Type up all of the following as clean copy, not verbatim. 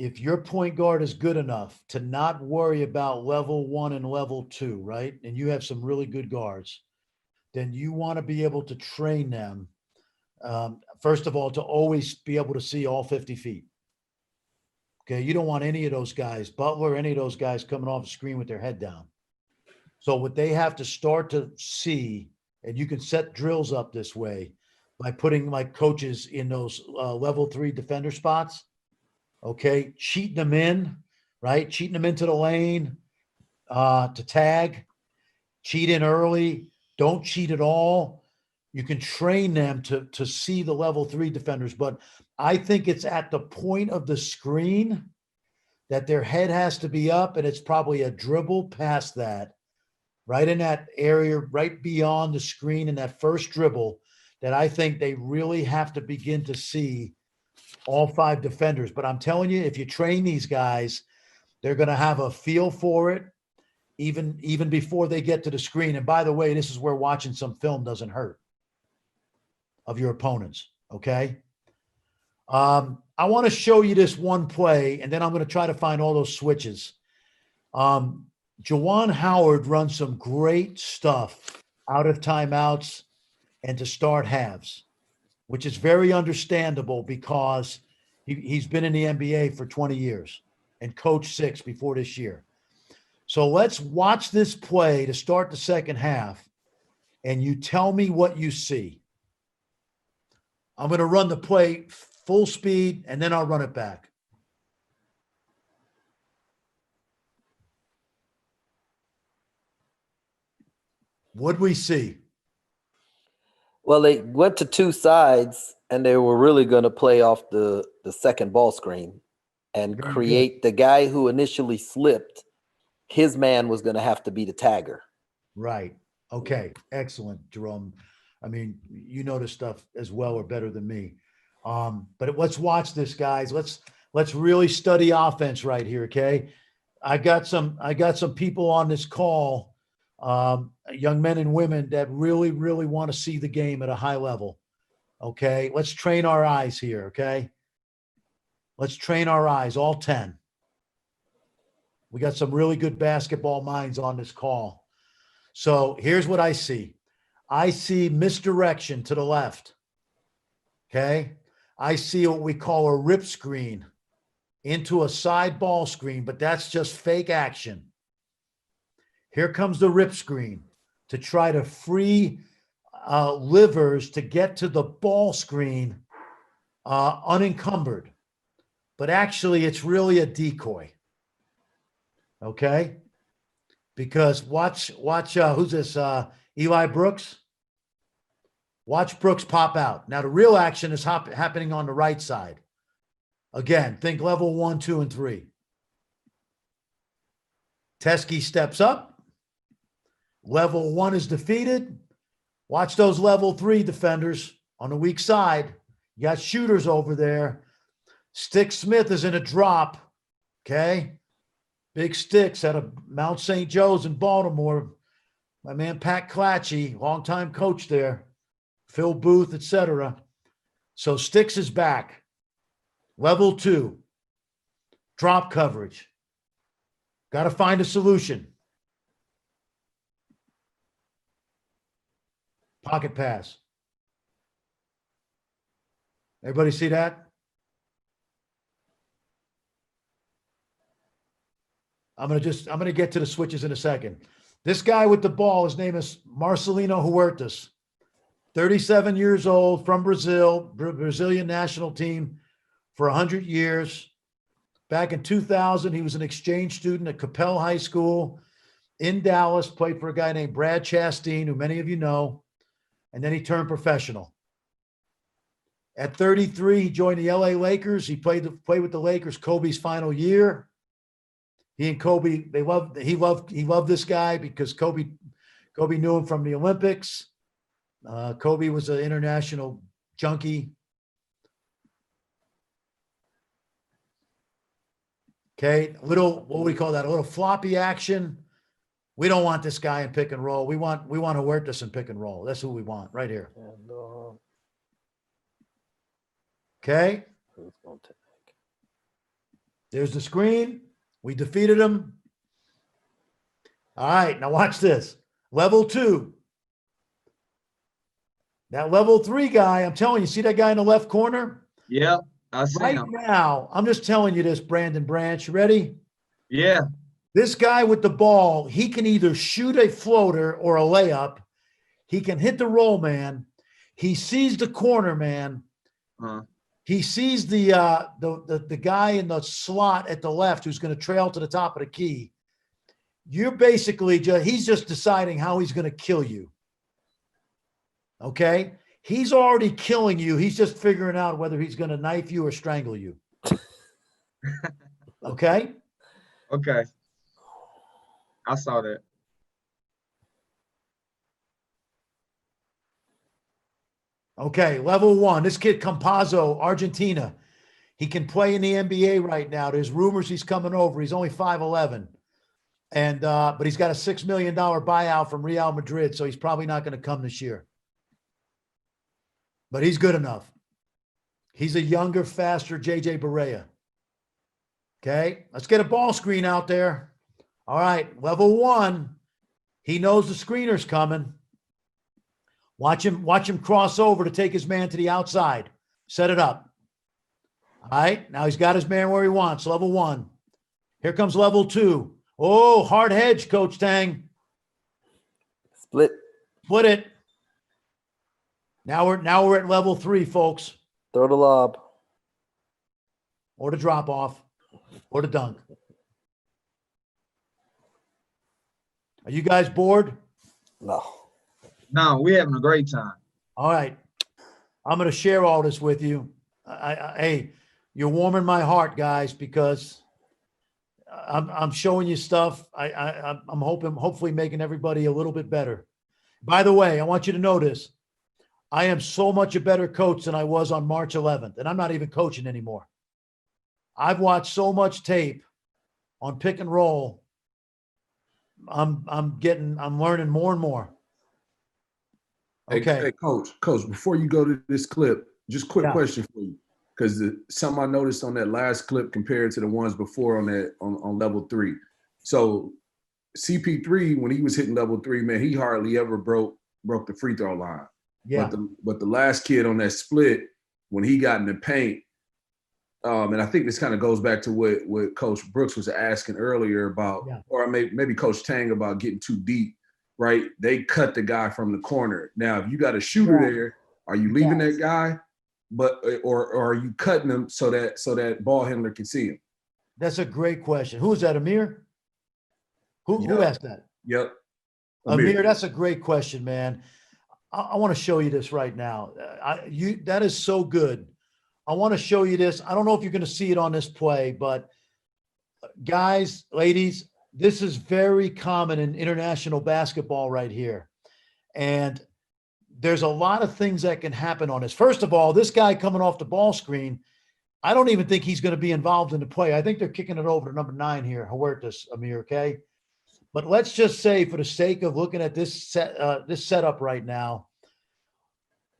if your point guard is good enough to not worry about level 1 and level 2, right? And you have some really good guards, then you want to be able to train them. First of all, to always be able to see all 50 feet. Okay. You don't want any of those guys, Butler, any of those guys coming off the screen with their head down. So what they have to start to see, and you can set drills up this way by putting like coaches in those level 3 defender spots. Okay. Cheating them in, right? Cheating them into the lane to tag, cheat in early, don't cheat at all. You can train them to see the level 3 defenders, but I think it's at the point of the screen that their head has to be up, and it's probably a dribble past that, right in that area, right beyond the screen in that first dribble, that I think they really have to begin to see all 5 defenders. But I'm telling you, if you train these guys, they're going to have a feel for it even before they get to the screen. And by the way, this is where watching some film doesn't hurt of your opponents. Okay. I want to show you this one play, and then I'm going to try to find all those switches. Juwan Howard runs some great stuff out of timeouts and to start halves, which is very understandable because he's been in the NBA for 20 years and coached 6 before this year. So let's watch this play to start the second half, and you tell me what you see. I'm going to run the play full speed, and then I'll run it back. What'd we see? Well, they went to 2 sides, and they were really going to play off the second ball screen and Very create the guy who initially slipped. His man was going to have to be the tagger. Right. Okay. Excellent, Jerome. I mean, you know this stuff as well or better than me. But let's watch this, guys. Let's really study offense right here. Okay. I got some people on this call, young men and women that really, really want to see the game at a high level. Okay. Let's train our eyes here. Okay. Let's train our eyes, all 10. We got some really good basketball minds on this call. So here's what I see. I see misdirection to the left. Okay. I see what we call a rip screen into a side ball screen, but that's just fake action. Here comes the rip screen to try to free Livers to get to the ball screen unencumbered. But actually, it's really a decoy. Okay? Because watch, who's this? Eli Brooks? Watch Brooks pop out. Now, the real action is happening on the right side. Again, think level 1, 2, and 3. Teskey steps up. Level 1 is defeated. Watch those level 3 defenders on the weak side. You got shooters over there. Stick Smith is in a drop. Okay? Big Sticks out of Mount St. Joe's in Baltimore. My man Pat Clatchy, longtime coach there. Phil Booth, etc. So Sticks is back. Level 2. Drop coverage. Got to find a solution. Pocket pass. Everybody see that? I'm going to get to the switches in a second. This guy with the ball, his name is Marcelino Huertas. 37 years old, from Brazil, Brazilian national team for 100 years. Back in 2000, he was an exchange student at Capel High School in Dallas, played for a guy named Brad Chastain, who many of you know, and then he turned professional. At 33, he joined the LA Lakers. He played with the Lakers Kobe's final year. He and Kobe, he loved this guy because Kobe knew him from the Olympics. Kobe was an international junkie. Okay, what do we call that? A little floppy action. We don't want this guy in pick and roll. We want Huertas in pick and roll. That's who we want right here. Okay. There's the screen. We defeated him. All right, now watch this. Level 2. That level 3 guy, I'm telling you, see that guy in the left corner? Yeah, I see Right him. now, I'm just telling you this, Brandon Branch. You ready? Yeah. This guy with the ball, he can either shoot a floater or a layup. He can hit the roll man. He sees the corner man. He sees the guy in the slot at the left who's going to trail to the top of the key. You're basically he's just deciding how he's going to kill you. Okay? He's already killing you. He's just figuring out whether he's going to knife you or strangle you. Okay? Okay. I saw that. Okay, level 1. This kid Campazzo, Argentina. He can play in the NBA right now. There's rumors he's coming over. He's only 5'11". And but he's got a $6 million buyout from Real Madrid, so he's probably not going to come this year. But he's good enough. He's a younger, faster JJ Barea. Okay, let's get a ball screen out there. All right, level 1. He knows the screener's coming. Watch him cross over to take his man to the outside. Set it up. All right, now he's got his man where he wants. Level 1. Here comes level 2. Oh, hard hedge, Coach Tang. Split it. Now we're at level 3, folks. Throw the lob. Or the drop off. Or the dunk. Are you guys bored? No. No, we're having a great time. All right. I'm going to share all this with you. Hey, you're warming my heart, guys, because I'm showing you stuff. I'm hopefully making everybody a little bit better. By the way, I want you to know this. I am so much a better coach than I was on March 11th, and I'm not even coaching anymore. I've watched so much tape on pick and roll. I'm learning more and more. Okay. Hey, Coach, before you go to this clip, just quick question for you. Because something I noticed on that last clip compared to the ones before on level 3. So CP3, when he was hitting level 3, man, he hardly ever broke the free throw line. Yeah. But the last kid on that split, when he got in the paint, and I think this kind of goes back to what Coach Brooks was asking earlier about, or maybe Coach Tang about getting too deep, right? They cut the guy from the corner. Now, if you got a shooter there, are you leaving that guy? Or are you cutting him so that ball handler can see him? That's a great question. Who is that, Amir? Who asked that? Yep. Amir, that's a great question, man. I want to show you this right now. That is so good. I want to show you this. I don't know if you're going to see it on this play, but guys, ladies, this is very common in international basketball right here. And there's a lot of things that can happen on this. First of all, this guy coming off the ball screen, I don't even think he's going to be involved in the play. I think they're kicking it over to number 9 here, Huertas, Amir, okay? But let's just say, for the sake of looking at this setup right now,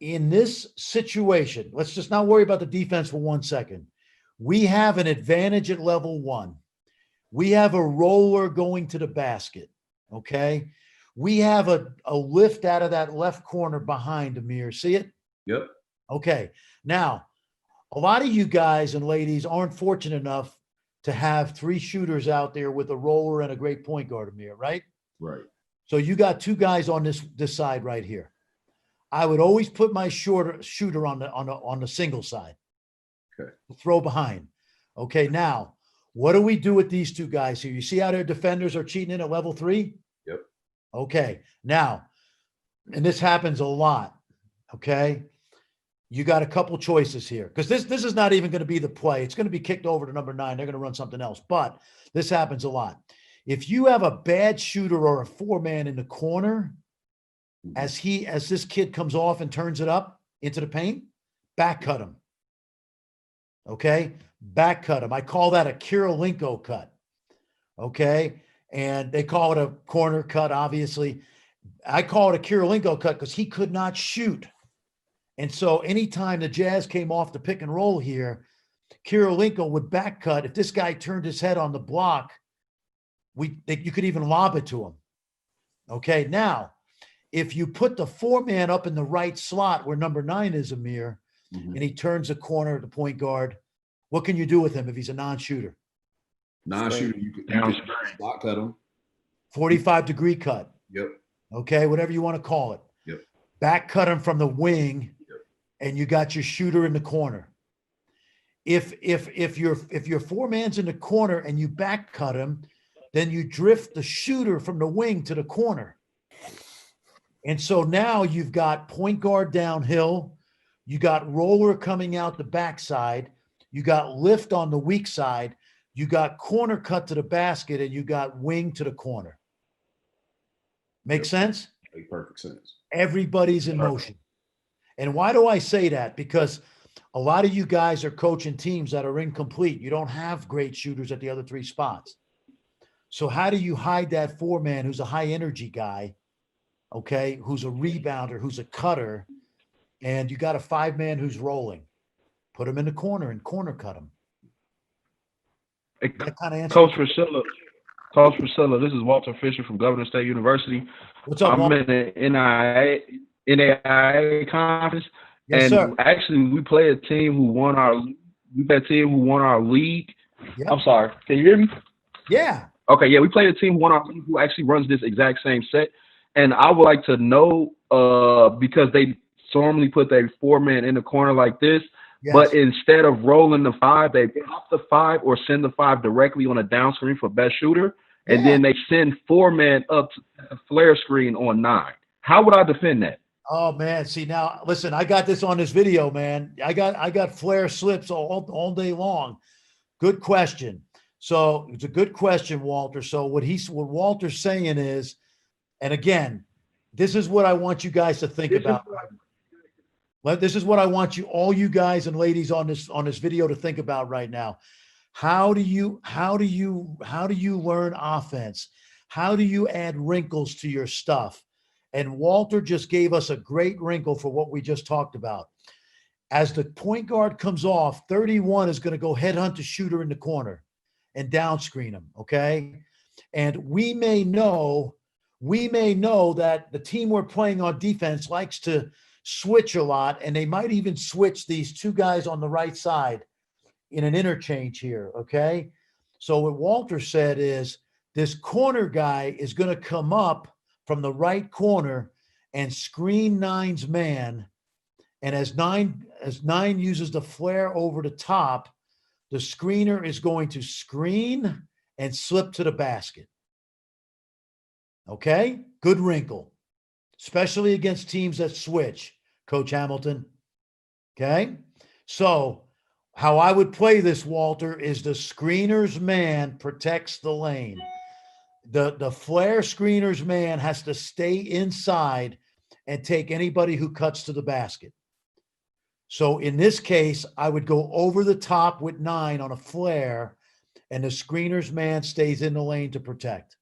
in this situation, let's just not worry about the defense for 1 second. We have an advantage at level 1. We have a roller going to the basket, okay? We have a lift out of that left corner behind Amir. See it? Yep. Okay. Now, a lot of you guys and ladies aren't fortunate enough to have 3 shooters out there with a roller and a great point guard, Amir, right? Right. So you got 2 guys on this side right here. I would always put my shooter on the single side. Okay. Throw behind. Okay. Now, what do we do with these 2 guys here? You see how their defenders are cheating in at level 3? Yep. Okay. Now, and this happens a lot. Okay. You got a couple choices here, because this is not even going to be the play. It's going to be kicked over to number 9. They're going to run something else, but this happens a lot. If you have a bad shooter or a 4-man in the corner, as this kid comes off and turns it up into the paint, back cut him. Okay. Back cut him. I call that a Kirilenko cut. Okay. And they call it a corner cut, obviously. I call it a Kirilenko cut because he could not shoot. And so anytime the Jazz came off the pick and roll here, Kirilenko would back cut. If this guy turned his head on the block, you could even lob it to him. Okay, now, if you put the 4-man up in the right slot where number 9 is, Amir, Mhm. and he turns the corner at the point guard, what can you do with him if he's a non-shooter? Non-shooter, you could spot cut him. 45-degree cut. Yep. Okay, whatever you want to call it. Yep. Back cut him from the wing, and you got your shooter in the corner. If your 4-man's in the corner and you back cut him, then you drift the shooter from the wing to the corner. And so now you've got point guard downhill, you got roller coming out the backside, you got lift on the weak side, you got corner cut to the basket, and you got wing to the corner. Make sense? Make perfect sense. Everybody's in motion. And why do I say that? Because a lot of you guys are coaching teams that are incomplete. You don't have great shooters at the other 3 spots. So how do you hide that 4-man who's a high energy guy, okay, who's a rebounder, who's a cutter, and you got a 5-man who's rolling? Put him in the corner and corner cut him. That kind of answer. Coach Fraschilla, this is Walter Fisher from Governor State University. What's up, I'm Walter? in the NAIA conference. Yes, and sir. actually we play a team who won our league. Yep. I'm sorry. Can you hear me? Yeah. Okay, yeah, we played a team who won our league who actually runs this exact same set. And I would like to know, because they normally put their 4-man in the corner like this, Yes. but instead of rolling the 5, they pop the 5 or send the 5 directly on a down screen for best shooter. And then they send 4-man up to a flare screen on 9. How would I defend that? Oh man, see now, listen, I got this on this video, man. I got flare slips all day long. Good question. So it's a good question, Walter. So what Walter's saying is, and again, this is what I want you guys to think about. This is what I want all you guys and ladies on this video to think about right now. How do you learn offense? How do you add wrinkles to your stuff? And Walter just gave us a great wrinkle for what we just talked about. As the point guard comes off, 31 is going to go headhunt the shooter in the corner and down screen him, okay? And we may know that the team we're playing on defense likes to switch a lot, and they might even switch these 2 guys on the right side in an interchange here, okay? So what Walter said is this corner guy is going to come up from the right corner and screen 9's man. And as nine uses the flare over the top, the screener is going to screen and slip to the basket. Okay? Good wrinkle, especially against teams that switch, Coach Hamilton. Okay? So how I would play this, Walter, is the screener's man protects the lane. The flare screener's man has to stay inside and take anybody who cuts to the basket. So in this case, I would go over the top with 9 on a flare, and the screener's man stays in the lane to protect.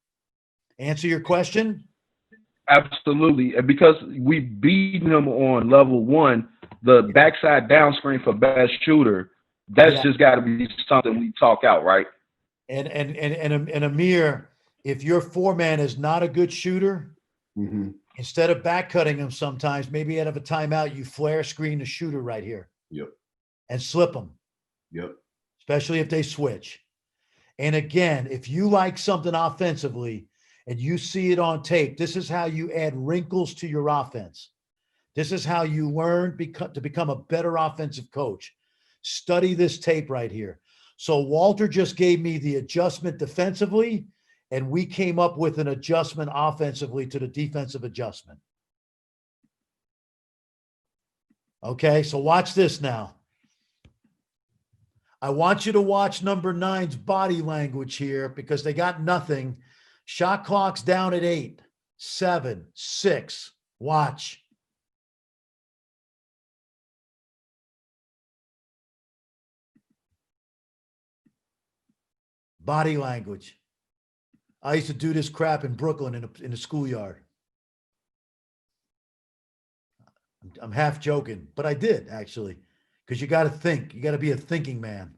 Answer your question? Absolutely. And because we beat them on level 1, the backside down screen for best shooter, that's just got to be something we talk out, right? And Amir, if your 4-man is not a good shooter, instead of back cutting him sometimes, maybe out of a timeout, you flare screen the shooter right here. Yep. And slip them. Yep. Especially if they switch. And again, if you like something offensively and you see it on tape, this is how you add wrinkles to your offense. This is how you learn to become a better offensive coach. Study this tape right here. So Walter just gave me the adjustment defensively, and we came up with an adjustment offensively to the defensive adjustment. Okay, so watch this now. I want you to watch number 9's body language here because they got nothing. Shot clock's down at 8, 7, 6. Watch. Body language. I used to do this crap in Brooklyn in the schoolyard. I'm half joking, but I did actually, because you got to think. You got to be a thinking man.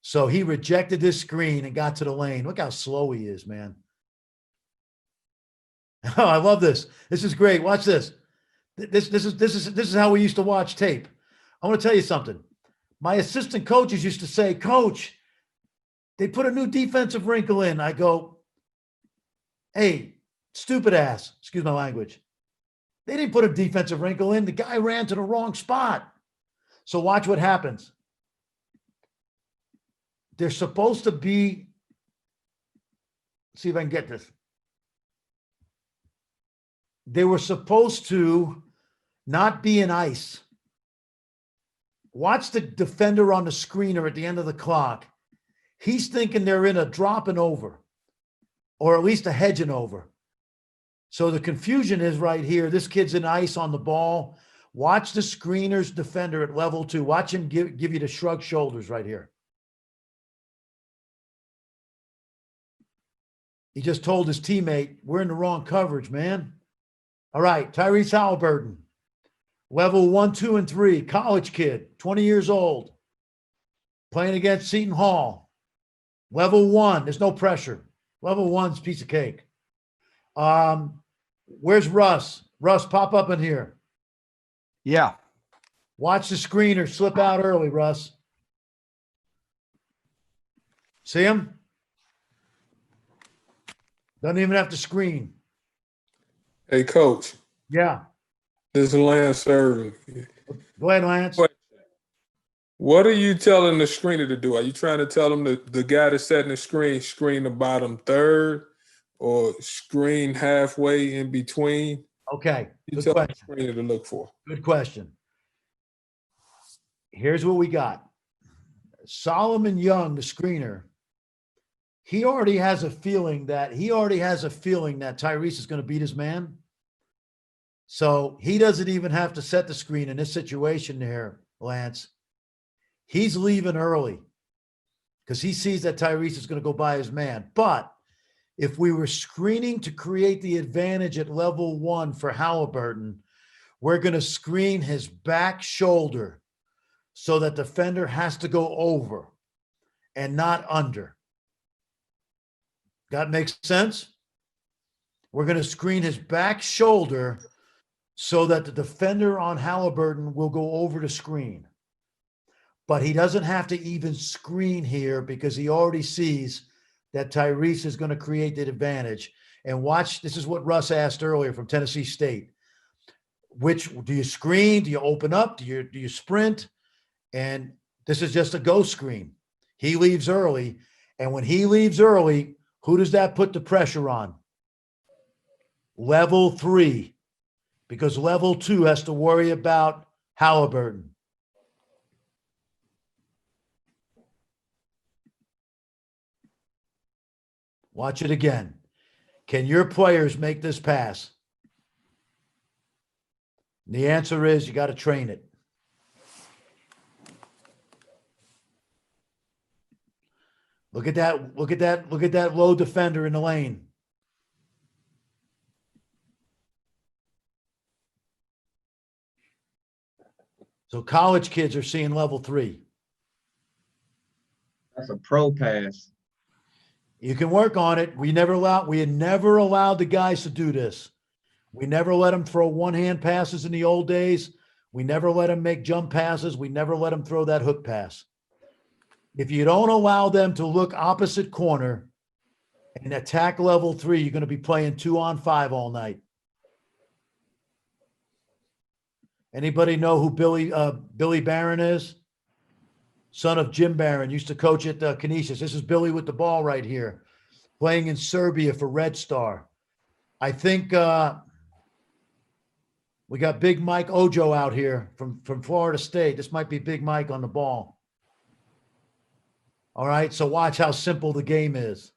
So he rejected this screen and got to the lane. Look how slow he is, man. Oh, I love this. This is great. Watch this. This is how we used to watch tape. I want to tell you something. My assistant coaches used to say, Coach, they put a new defensive wrinkle in. I go, hey, stupid ass, excuse my language. They didn't put a defensive wrinkle in. The guy ran to the wrong spot. So watch what happens. They're supposed to be, see if I can get this. They were supposed to not be in ice. Watch the defender on the screener at the end of the clock. He's thinking they're in a drop and over, or at least a hedge and over. So the confusion is right here. This kid's in ice on the ball. Watch the screener's defender at level 2. Watch him give you the shrug shoulders right here. He just told his teammate, we're in the wrong coverage, man. All right, Tyrese Halliburton, level 1, 2, and 3, college kid, 20 years old, playing against Seton Hall. Level 1, there's no pressure. Level 1's piece of cake. Where's Russ? Russ, pop up in here. Yeah. Watch the screener slip out early, Russ. See him? Doesn't even have to screen. Hey, Coach, Yeah. this is Lance Irvin. Go ahead, Lance. What are you telling the screener to do? Are you trying to tell him the guy that's setting the screen the bottom third, or screen halfway in between? Okay. You Good tell the question. screener to look for. Good question. Here's what we got. Solomon Young, the screener, he already has a feeling that Tyrese is going to beat his man. So he doesn't even have to set the screen in this situation there, Lance. He's leaving early because he sees that Tyrese is going to go by his man. But if we were screening to create the advantage at level 1 for Halliburton, we're going to screen his back shoulder so that the defender has to go over and not under. That makes sense? We're going to screen his back shoulder so that the defender on Halliburton will go over the screen. But he doesn't have to even screen here because he already sees that Tyrese is going to create the advantage. And watch, this is what Russ asked earlier from Tennessee State. Which do you screen? Do you open up? Do you sprint? And this is just a go screen. He leaves early. And when he leaves early, who does that put the pressure on? Level 3. Because level 2 has to worry about Halliburton. Watch it again. Can your players make this pass? And the answer is you got to train it. Look at that. Look at that. Look at that low defender in the lane. So college kids are seeing level 3. That's a pro pass. You can work on it. We had never allowed the guys to do this. We never let them throw one-hand passes in the old days. We never let them make jump passes. We never let them throw that hook pass. If you don't allow them to look opposite corner and attack level 3, you're going to be playing 2-on-5 all night. Anybody know who Billy Barron is? Son of Jim Barron, used to coach at Canisius. This is Billy with the ball right here, playing in Serbia for Red Star. I think we got Big Mike Ojo out here from Florida State. This might be Big Mike on the ball. All right, so watch how simple the game is.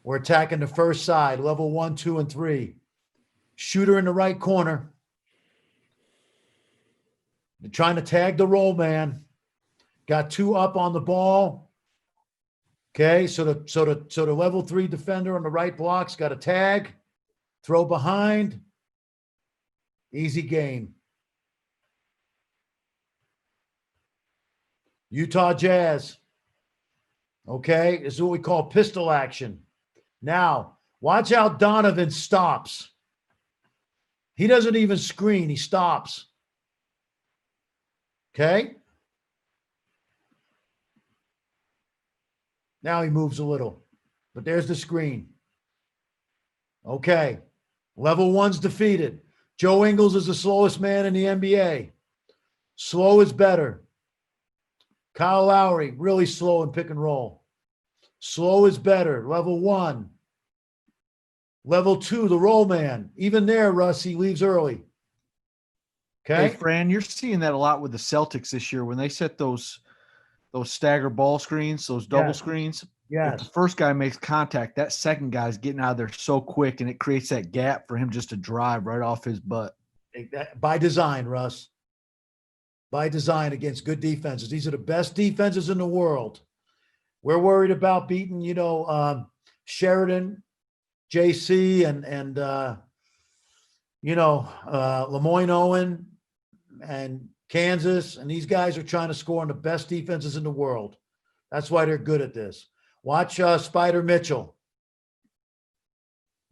We're attacking the first side, level 1, 2, and 3. Shooter in the right corner. They're trying to tag the roll man. Got 2 up on the ball. Okay, so the level 3 defender on the right block's got a tag. Throw behind. Easy game. Utah Jazz. Okay, this is what we call pistol action. Now, watch how Donovan stops. He doesn't even screen, he stops. Okay? Now he moves a little, but there's the screen. Okay, level 1's defeated. Joe Ingles is the slowest man in the NBA. Slow is better. Kyle Lowry, really slow in pick and roll. Slow is better. Level 1. Level 2, the roll man. Even there, Russ, he leaves early. Okay. Hey, Fran, you're seeing that a lot with the Celtics this year when they set those stagger ball screens, those double Yes. screens. If Yes. the first guy makes contact, that second guy's getting out of there so quick, and it creates that gap for him just to drive right off his butt. By design, Russ. By design against good defenses. These are the best defenses in the world. We're worried about beating, Sheridan, JC, and Lemoyne Owen and Kansas. And these guys are trying to score on the best defenses in the world. That's why they're good at this. Watch Spider Mitchell.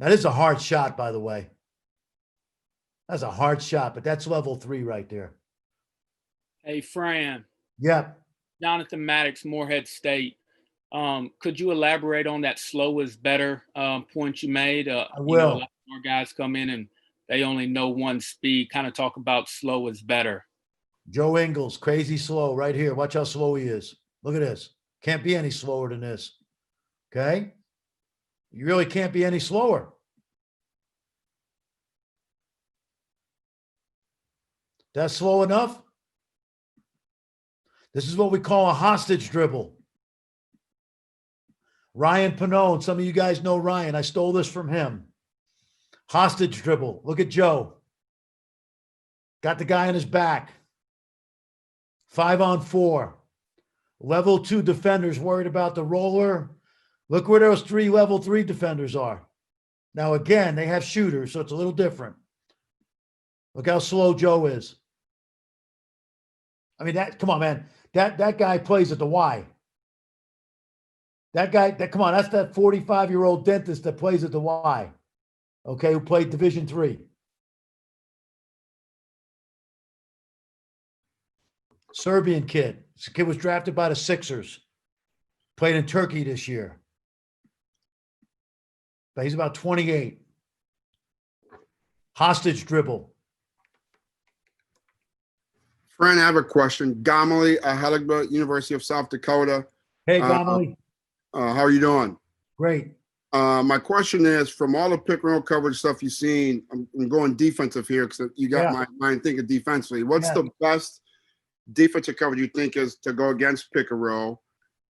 That is a hard shot, by the way. That's a hard shot, but that's level 3 right there. Hey, Fran. Yep. Jonathan Maddox, Morehead State. Could you elaborate on that slow is better point you made? I will. A lot more guys come in and they only know one speed. Kind of talk about slow is better. Joe Ingles, crazy slow right here. Watch how slow he is. Look at this. Can't be any slower than this. Okay? You really can't be any slower. That's slow enough? This is what we call a hostage dribble. Ryan Pannone, some of you guys know Ryan. I stole this from him. Hostage dribble. Look at Joe. Got the guy on his back. 5-on-4. Level 2 defenders worried about the roller. Look where those 3 level 3 defenders are. Now, again, they have shooters, so it's a little different. Look how slow Joe is. I mean, come on, man. That guy plays at the Y. Come on, that's that 45-year-old dentist that plays at the Y. Okay, who played Division III. Serbian kid. This kid was drafted by the Sixers. Played in Turkey this year. But he's about 28. Hostage dribble. Fran, I have a question. Gomley, Heligba, University of South Dakota. Hey, Gomley. How are you doing? Great. My question is, from all the pick and roll coverage stuff you've seen, I'm going defensive here because you got my mind thinking defensively. What's the best defensive coverage you think is to go against pick and roll?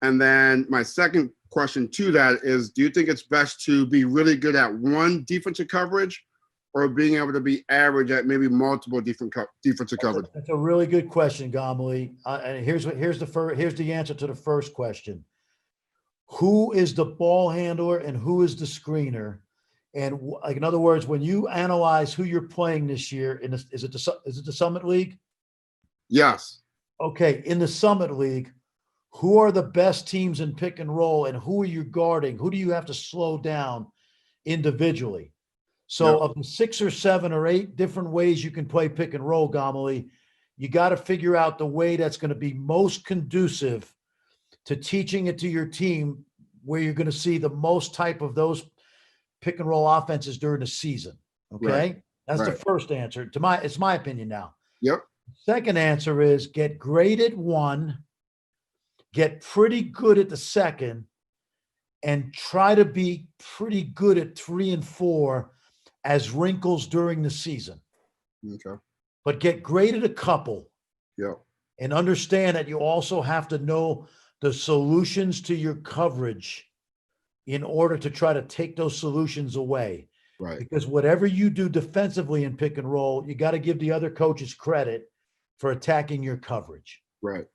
And then my second question to that is, do you think it's best to be really good at one defensive coverage or being able to be average at maybe multiple different defensive coverage? That's a really good question, Gomley. And here's the answer to the first question. Who is the ball handler and who is the screener? And like, in other words, when you analyze who you're playing this year, is it the Summit League? Yes. Okay, in the Summit League, who are the best teams in pick and roll, and who are you guarding? Who do you have to slow down individually? So of the 6 or 7 or 8 different ways you can play pick and roll, Gomley, you got to figure out the way that's going to be most conducive to teaching it to your team, where you're going to see the most type of those pick and roll offenses during the season. Okay. Right. That's the first answer it's my opinion now. Yep. Second answer is get great at 1, get pretty good at the second, and try to be pretty good at 3 and 4 as wrinkles during the season. Okay. But get great at a couple. Yeah. And understand that you also have to know the solutions to your coverage in order to try to take those solutions away. Right. Because whatever you do defensively in pick and roll, you got to give the other coaches credit for attacking your coverage. Right.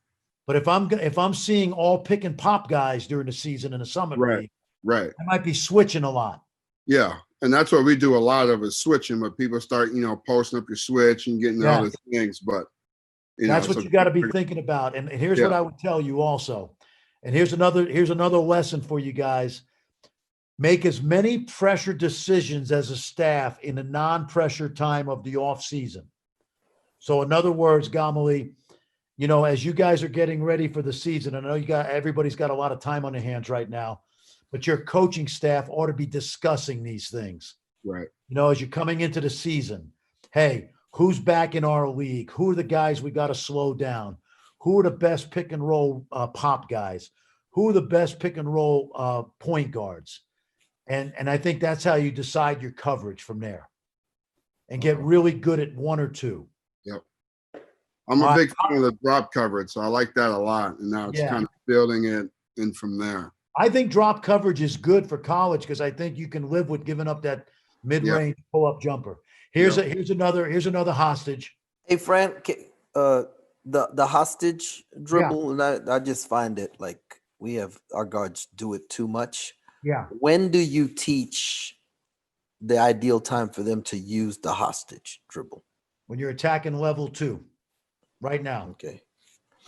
But if I'm seeing all pick and pop guys during the season in the Summit League, right, I might be switching a lot. Yeah. And that's what we do a lot of, is switching, but people start, posting up your switch and getting all the things. But that's what you got to be thinking about. And here's what I would tell you also. And here's another lesson for you guys. Make as many pressure decisions as a staff in the non-pressure time of the off season. So in other words, Gamali, as you guys are getting ready for the season, I know everybody's got a lot of time on their hands right now, but your coaching staff ought to be discussing these things. Right. As you're coming into the season, hey, who's back in our league? Who are the guys we got to slow down? Who are the best pick and roll pop guys? Who are the best pick and roll point guards? And I think that's how you decide your coverage from there and get really good at one or two. Yep. I'm a big fan of the drop coverage, so I like that a lot. And now it's kind of building it in from there. I think drop coverage is good for college because I think you can live with giving up that mid-range pull-up jumper. Here's another hostage. Hey, Fran, the hostage dribble, and I just find it like our guards do it too much. Yeah. When do you teach the ideal time for them to use the hostage dribble? When you're attacking level 2, right now. Okay.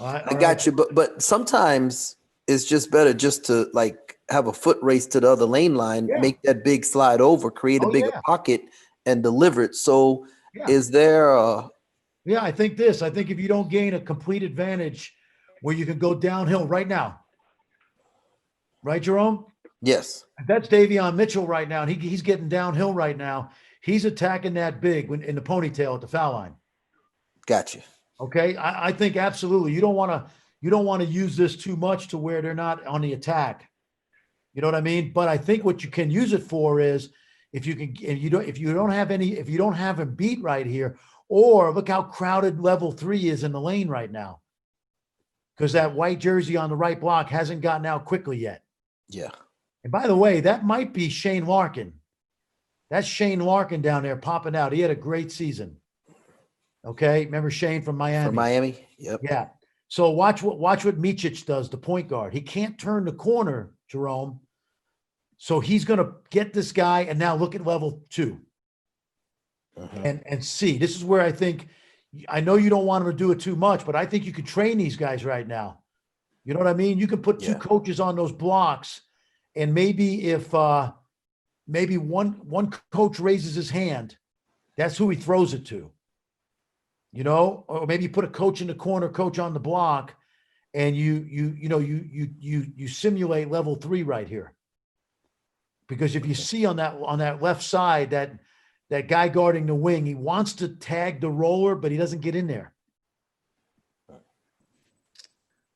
I got you, but sometimes it's just better just to like have a foot race to the other lane line, make that big slide over, create a bigger pocket, and deliver it. So is there I think if you don't gain a complete advantage where you can go downhill right now. Right, Jerome? Yes. That's Davion Mitchell right now, and he's getting downhill right now. He's attacking that big in the ponytail at the foul line. Gotcha. Okay, I think absolutely. You don't want to use this too much to where they're not on the attack. You know what I mean? But I think what you can use it for is if you don't have him beat right here, or look how crowded level 3 is in the lane right now, because that white jersey on the right block hasn't gotten out quickly yet. Yeah. And by the way, that might be Shane Larkin. That's Shane Larkin down there popping out. He had a great season. Okay. Remember Shane from Miami? From Miami. Yep. Yeah. So watch what Micic does, the point guard. He can't turn the corner, Jerome. So he's going to get this guy. And now look at level 2 and see. This is where I know you don't want him to do it too much, but I think you could train these guys right now. You know what I mean? You can put 2 coaches on those blocks. And maybe if maybe one coach raises his hand, that's who he throws it to. Or maybe you put a coach in the corner, coach on the block, and you simulate level 3 right here. Because if you see on that left side that guy guarding the wing, he wants to tag the roller, but he doesn't get in there.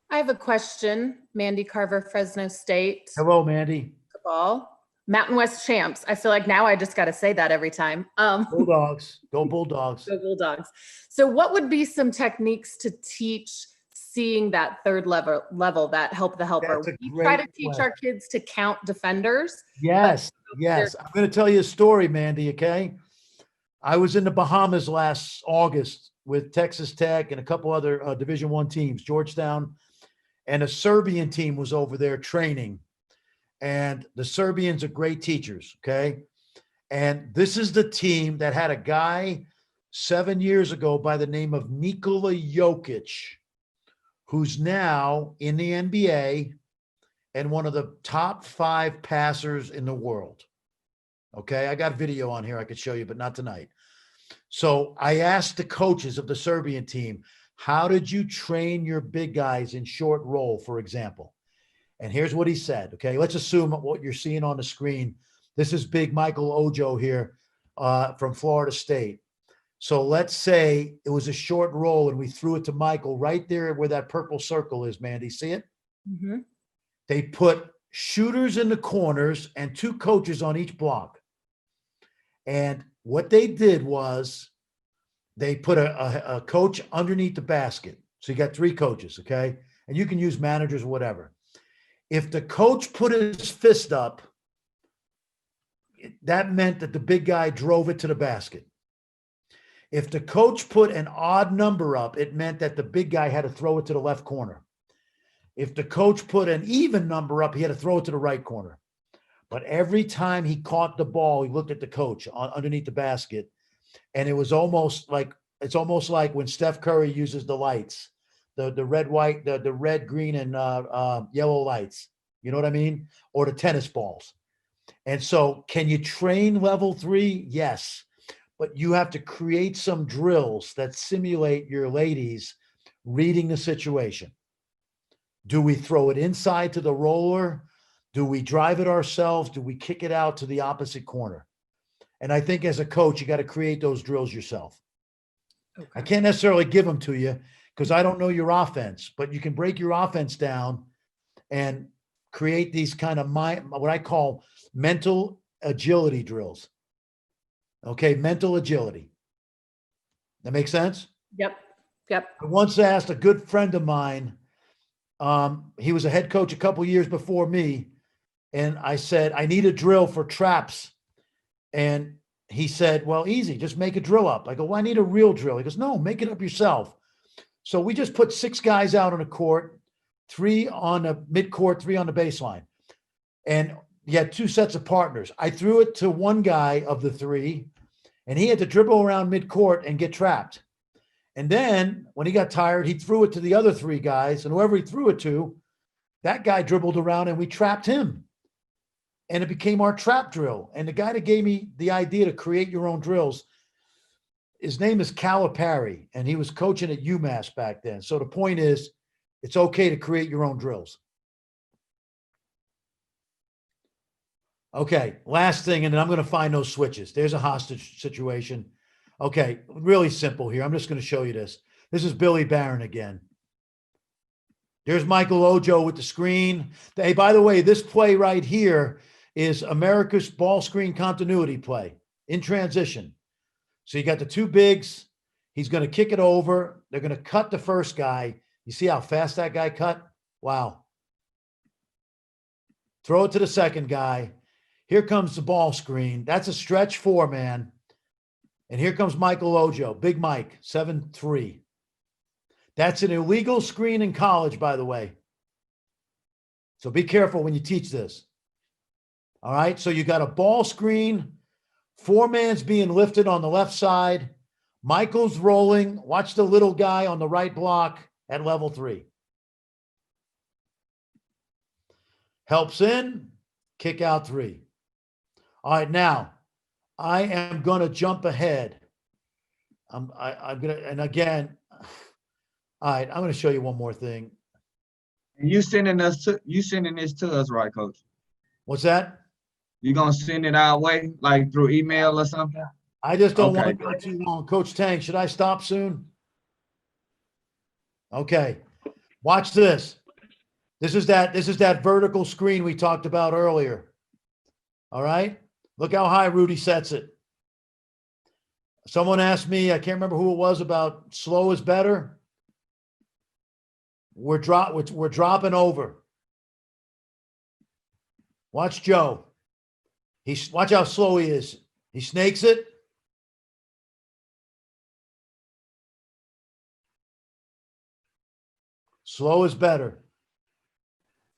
I have a question. Mandy Carver, Fresno State. Hello, Mandy. Ball. Mountain West champs. I feel like now I just got to say that every time. Bulldogs. Go Bulldogs. Go Bulldogs. So what would be some techniques to teach seeing that third level that help the helper? We try to teach our kids to count defenders. Yes. I'm going to tell you a story, Mandy, okay? I was in the Bahamas last August with Texas Tech and a couple other Division I teams, Georgetown, and a Serbian team was over there training. And the Serbians are great teachers, okay? And this is the team that had a guy 7 years ago by the name of Nikola Jokic, who's now in the NBA and one of the top 5 passers in the world. Okay, I got video on here I could show you, but not tonight. So I asked the coaches of the Serbian team, how did you train your big guys in short roll, for example? And here's what he said, okay? Let's assume what you're seeing on the screen. This is big Michael Ojo here from Florida State. So let's say it was a short roll and we threw it to Michael right there where that purple circle is, Mandy. See it? Mm-hmm. They put shooters in the corners and 2 coaches on each block. And what they did was they put a coach underneath the basket. So you got 3 coaches, okay? And you can use managers or whatever. If the coach put his fist up, that meant that the big guy drove it to the basket. If the coach put an odd number up, it meant that the big guy had to throw it to the left corner. If the coach put an even number up, he had to throw it to the right corner. But every time he caught the ball, he looked at the coach underneath the basket. And it's almost like when Steph Curry uses the lights. the red, white, the red, green, and yellow lights. You know what I mean? Or the tennis balls. And so can you train level 3? Yes. But you have to create some drills that simulate your ladies reading the situation. Do we throw it inside to the roller? Do we drive it ourselves? Do we kick it out to the opposite corner? And I think as a coach, you got to create those drills yourself. Okay. I can't necessarily give them to you because I don't know your offense, but you can break your offense down and create these kind of what I call mental agility drills. Okay, mental agility. That makes sense? Yep. Yep. I once asked a good friend of mine, he was a head coach a couple years before me, and I said, I need a drill for traps. And he said, well, easy, just make a drill up. I go, well, I need a real drill. He goes, no, make it up yourself. So we just put 6 guys out on a court, 3 on the midcourt, 3 on the baseline. And you had 2 sets of partners. I threw it to one guy of the 3, and he had to dribble around midcourt and get trapped. And then when he got tired, he threw it to the other 3 guys, and whoever he threw it to, that guy dribbled around and we trapped him. And it became our trap drill. And the guy that gave me the idea to create your own drills, his name is Calipari, and he was coaching at UMass back then. So the point is, it's okay to create your own drills. Okay, last thing, and then I'm going to find those switches. There's a hostage situation. Okay, really simple here. I'm just going to show you this. This is Billy Barron again. There's Michael Ojo with the screen. Hey, by the way, this play right here is America's ball screen continuity play in transition. So you got the 2 bigs. He's going to kick it over. They're going to cut the first guy. You see how fast that guy cut? Wow. Throw it to the second guy. Here comes the ball screen. That's a stretch 4, man. And here comes Michael Ojo, Big Mike, 7'3". That's an illegal screen in college, by the way. So be careful when you teach this. All right, so you got a ball screen, 4-man's being lifted on the left side. Michael's rolling. Watch the little guy on the right block at level 3. Helps in, kick out 3. All right, now I am going to jump ahead. I'm going to, and again, all right, I'm going to show you one more thing. And you sending this to us, right, Coach? What's that? You gonna send it our way, like through email or something? I just don't want to go too long. Coach Tang, should I stop soon? Okay. Watch this. This is that vertical screen we talked about earlier. All right. Look how high Rudy sets it. Someone asked me, I can't remember who it was, about slow is better. We're dropping over. Watch Joe. Watch how slow he is. He snakes it. Slow is better.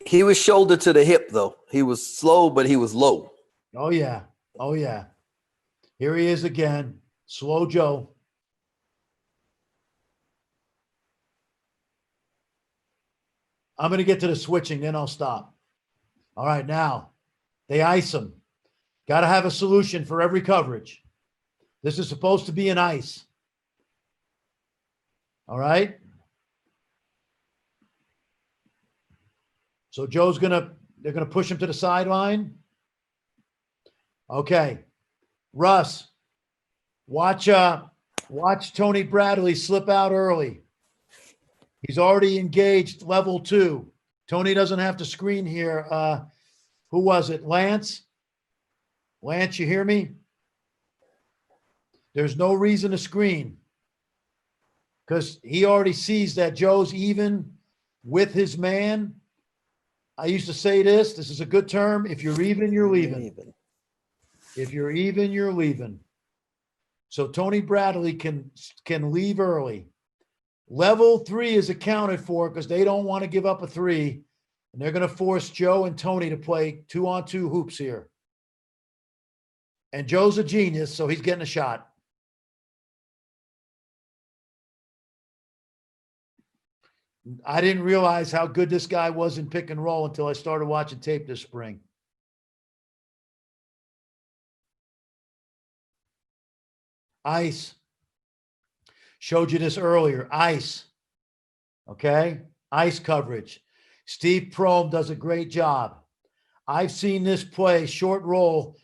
He was shoulder to the hip, though. He was slow, but he was low. Oh, yeah. Oh, yeah. Here he is again. Slow Joe. I'm going to get to the switching, then I'll stop. All right, now they ice him. Got to have a solution for every coverage. This is supposed to be an ice. All right. So they're going to push him to the sideline. Okay. Russ, watch Tony Bradley slip out early. He's already engaged level 2. Tony doesn't have to screen here. Who was it? Lance? Lance, you hear me? There's no reason to screen because he already sees that Joe's even with his man. I used to say this is a good term. If you're even, you're leaving. If you're even, you're leaving. So Tony Bradley can leave early. Level 3 is accounted for because they don't want to give up a 3. And they're going to force Joe and Tony to play 2-on-2 hoops here. And Joe's a genius, so he's getting a shot. I didn't realize how good this guy was in pick and roll until I started watching tape this spring. Ice. Showed you this earlier. Ice. Okay? Ice coverage. Steve Prohm does a great job. I've seen this play, short roll,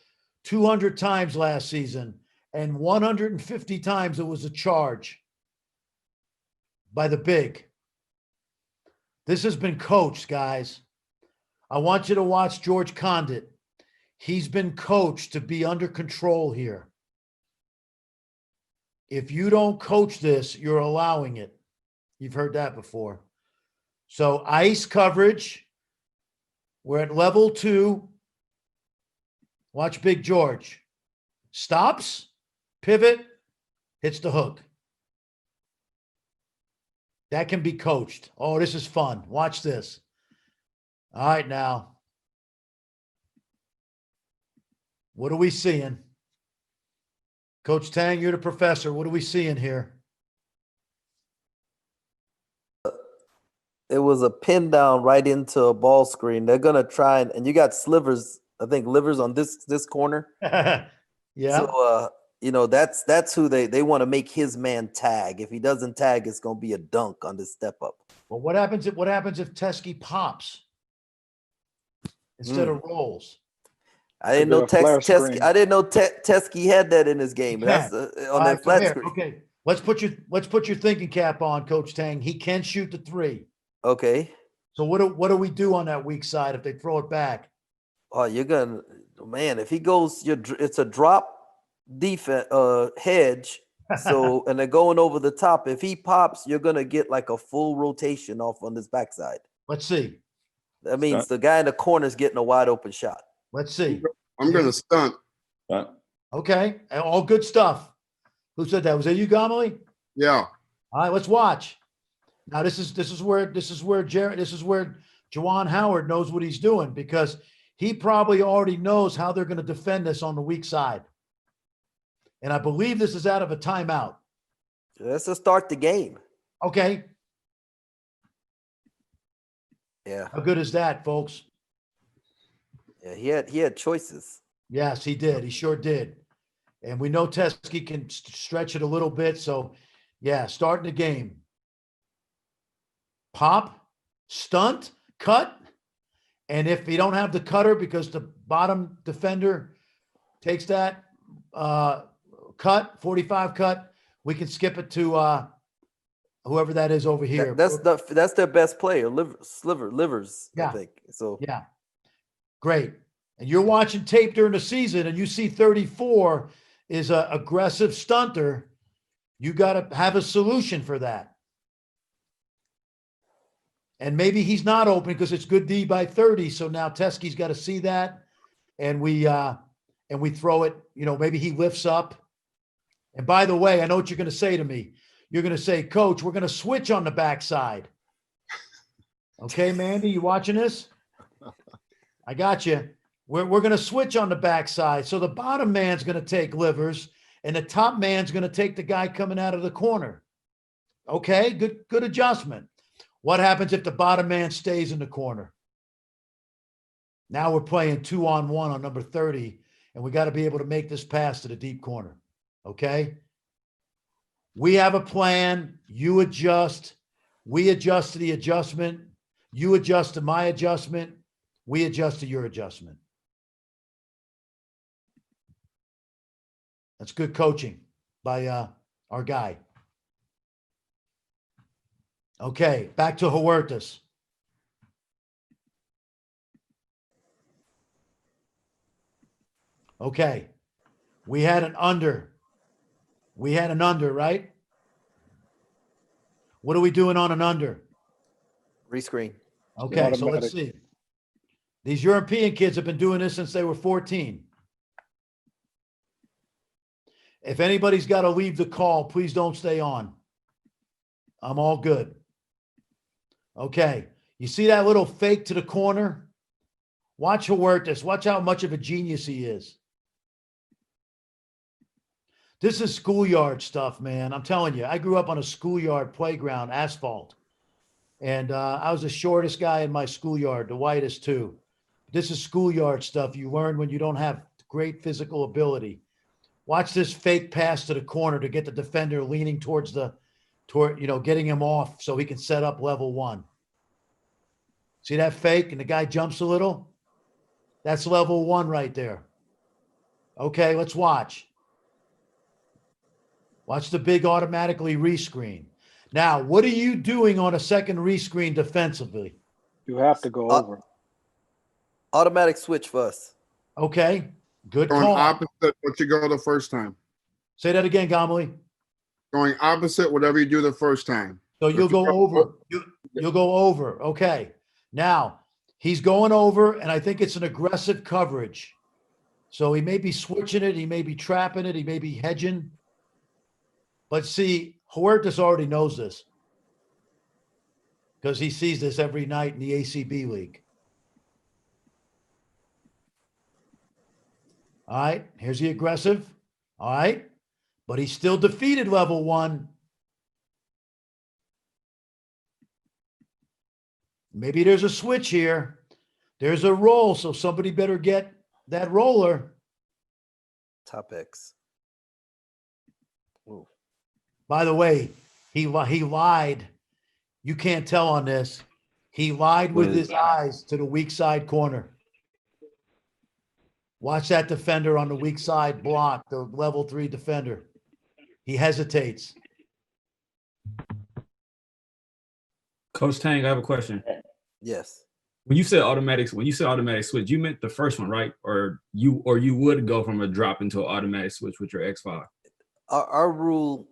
200 times last season, and 150 times it was a charge by the big. This has been coached, guys. I want you to watch George Condit. He's been coached to be under control here. If you don't coach this, you're allowing it. You've heard that before. So ice coverage. We're at level 2. Watch Big George. Stops, pivot, hits the hook. That can be coached. Oh, this is fun. Watch this. All right, now. What are we seeing? Coach Tang, you're the professor. What are we seeing here? It was a pin down right into a ball screen. They're gonna try and you got slivers. I think livers on this corner. Yeah. So that's who they want to make his man tag. If he doesn't tag, it's gonna be a dunk on the step up. Well, what happens if Teskey pops instead of rolls? I didn't know Teskey. I didn't know Teskey had that in his game. That's on that flat screen. Okay, let's put your thinking cap on, Coach Tang. He can shoot the 3. Okay. So what do we do on that weak side if they throw it back? Oh, if he goes, it's a drop defense hedge. So and they're going over the top. If he pops, you're gonna get like a full rotation off on this backside. Let's see. That means the guy in the corner is getting a wide open shot. Let's see. I'm gonna stunt. Okay, all good stuff. Who said that? Was that you, Gomely? Yeah. All right, let's watch. Now this is where Juwan Howard knows what he's doing, because he probably already knows how they're going to defend this on the weak side. And I believe this is out of a timeout. Let's just start the game. Okay. Yeah. How good is that, folks? Yeah, he had choices. Yes, he did. He sure did. And we know Teskey can stretch it a little bit. So, yeah, starting the game. Pop, stunt, cut. And if you don't have the cutter because the bottom defender takes that cut, 45 cut, we can skip it to whoever that is over here. That's their best player, Livers, yeah. I think. So yeah. Great. And you're watching tape during the season and you see 34 is an aggressive stunter. You got to have a solution for that. And maybe he's not open because it's good D by 30. So now Teskey's got to see that. And we throw it, maybe he lifts up. And by the way, I know what you're going to say to me. You're going to say, Coach, we're going to switch on the backside. Okay, Mandy, you watching this? I got you. We're going to switch on the backside. So the bottom man's going to take Livers and the top man's going to take the guy coming out of the corner. Okay, good adjustment. What happens if the bottom man stays in the corner? Now we're playing 2-on-1 on number 30, and we got to be able to make this pass to the deep corner. Okay? We have a plan. You adjust. We adjust to the adjustment. You adjust to my adjustment. We adjust to your adjustment. That's good coaching by our guy. Okay, back to Huertas. Okay, we had an under. Right? What are we doing on an under? Rescreen. Okay, so let's see. These European kids have been doing this since they were 14. If anybody's got to leave the call, please don't stay on. I'm all good. Okay, you see that little fake to the corner? Watch Huertas. Watch how much of a genius he is. This is schoolyard stuff, man. I'm telling you, I grew up on a schoolyard playground, asphalt. And I was the shortest guy in my schoolyard, the whitest too. This is schoolyard stuff you learn when you don't have great physical ability. Watch this fake pass to the corner to get the defender leaning toward, getting him off so he can set up level one. See that fake and the guy jumps a little? That's level one right there. Okay, let's watch. Watch the big automatically rescreen. Now, what are you doing on a second rescreen defensively? You have to go over. Automatic switch for us. Okay, good Going call. opposite what you go the first time. Say that again, Gomley. Going opposite whatever you do the first time. So you'll go over. You'll go over. Okay. Now, he's going over, and I think it's an aggressive coverage. So he may be switching it. He may be trapping it. He may be hedging. But see, Huertas already knows this because he sees this every night in the ACB league. All right, here's the aggressive. All right, but he still defeated level one. Maybe there's a switch here. There's a roll, so somebody better get that roller. Top X. Ooh. By the way, he lied. You can't tell on this. He lied with his eyes to the weak side corner. Watch that defender on the weak side block, the level 3 defender. He hesitates. Coach Tang, I have a question. Yes. When you said automatic switch, you meant the first one, right? Or you would go from a drop into an automatic switch with your X5. Our rule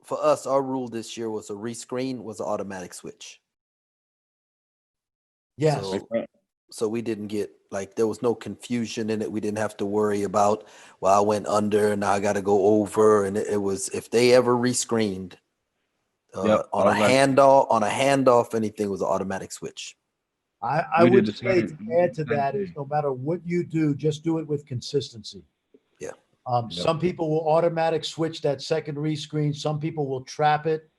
for us, our rule this year was a rescreen was an automatic switch. Yes. So we didn't get there was no confusion in it. We didn't have to worry about, well, I went under and now I got to go over. And it was, if they ever rescreened on a handoff, anything was an automatic switch. I would say to add to that is no matter what you do, just do it with consistency. Yeah. Some people will automatic switch that second rescreen. Some people will trap it.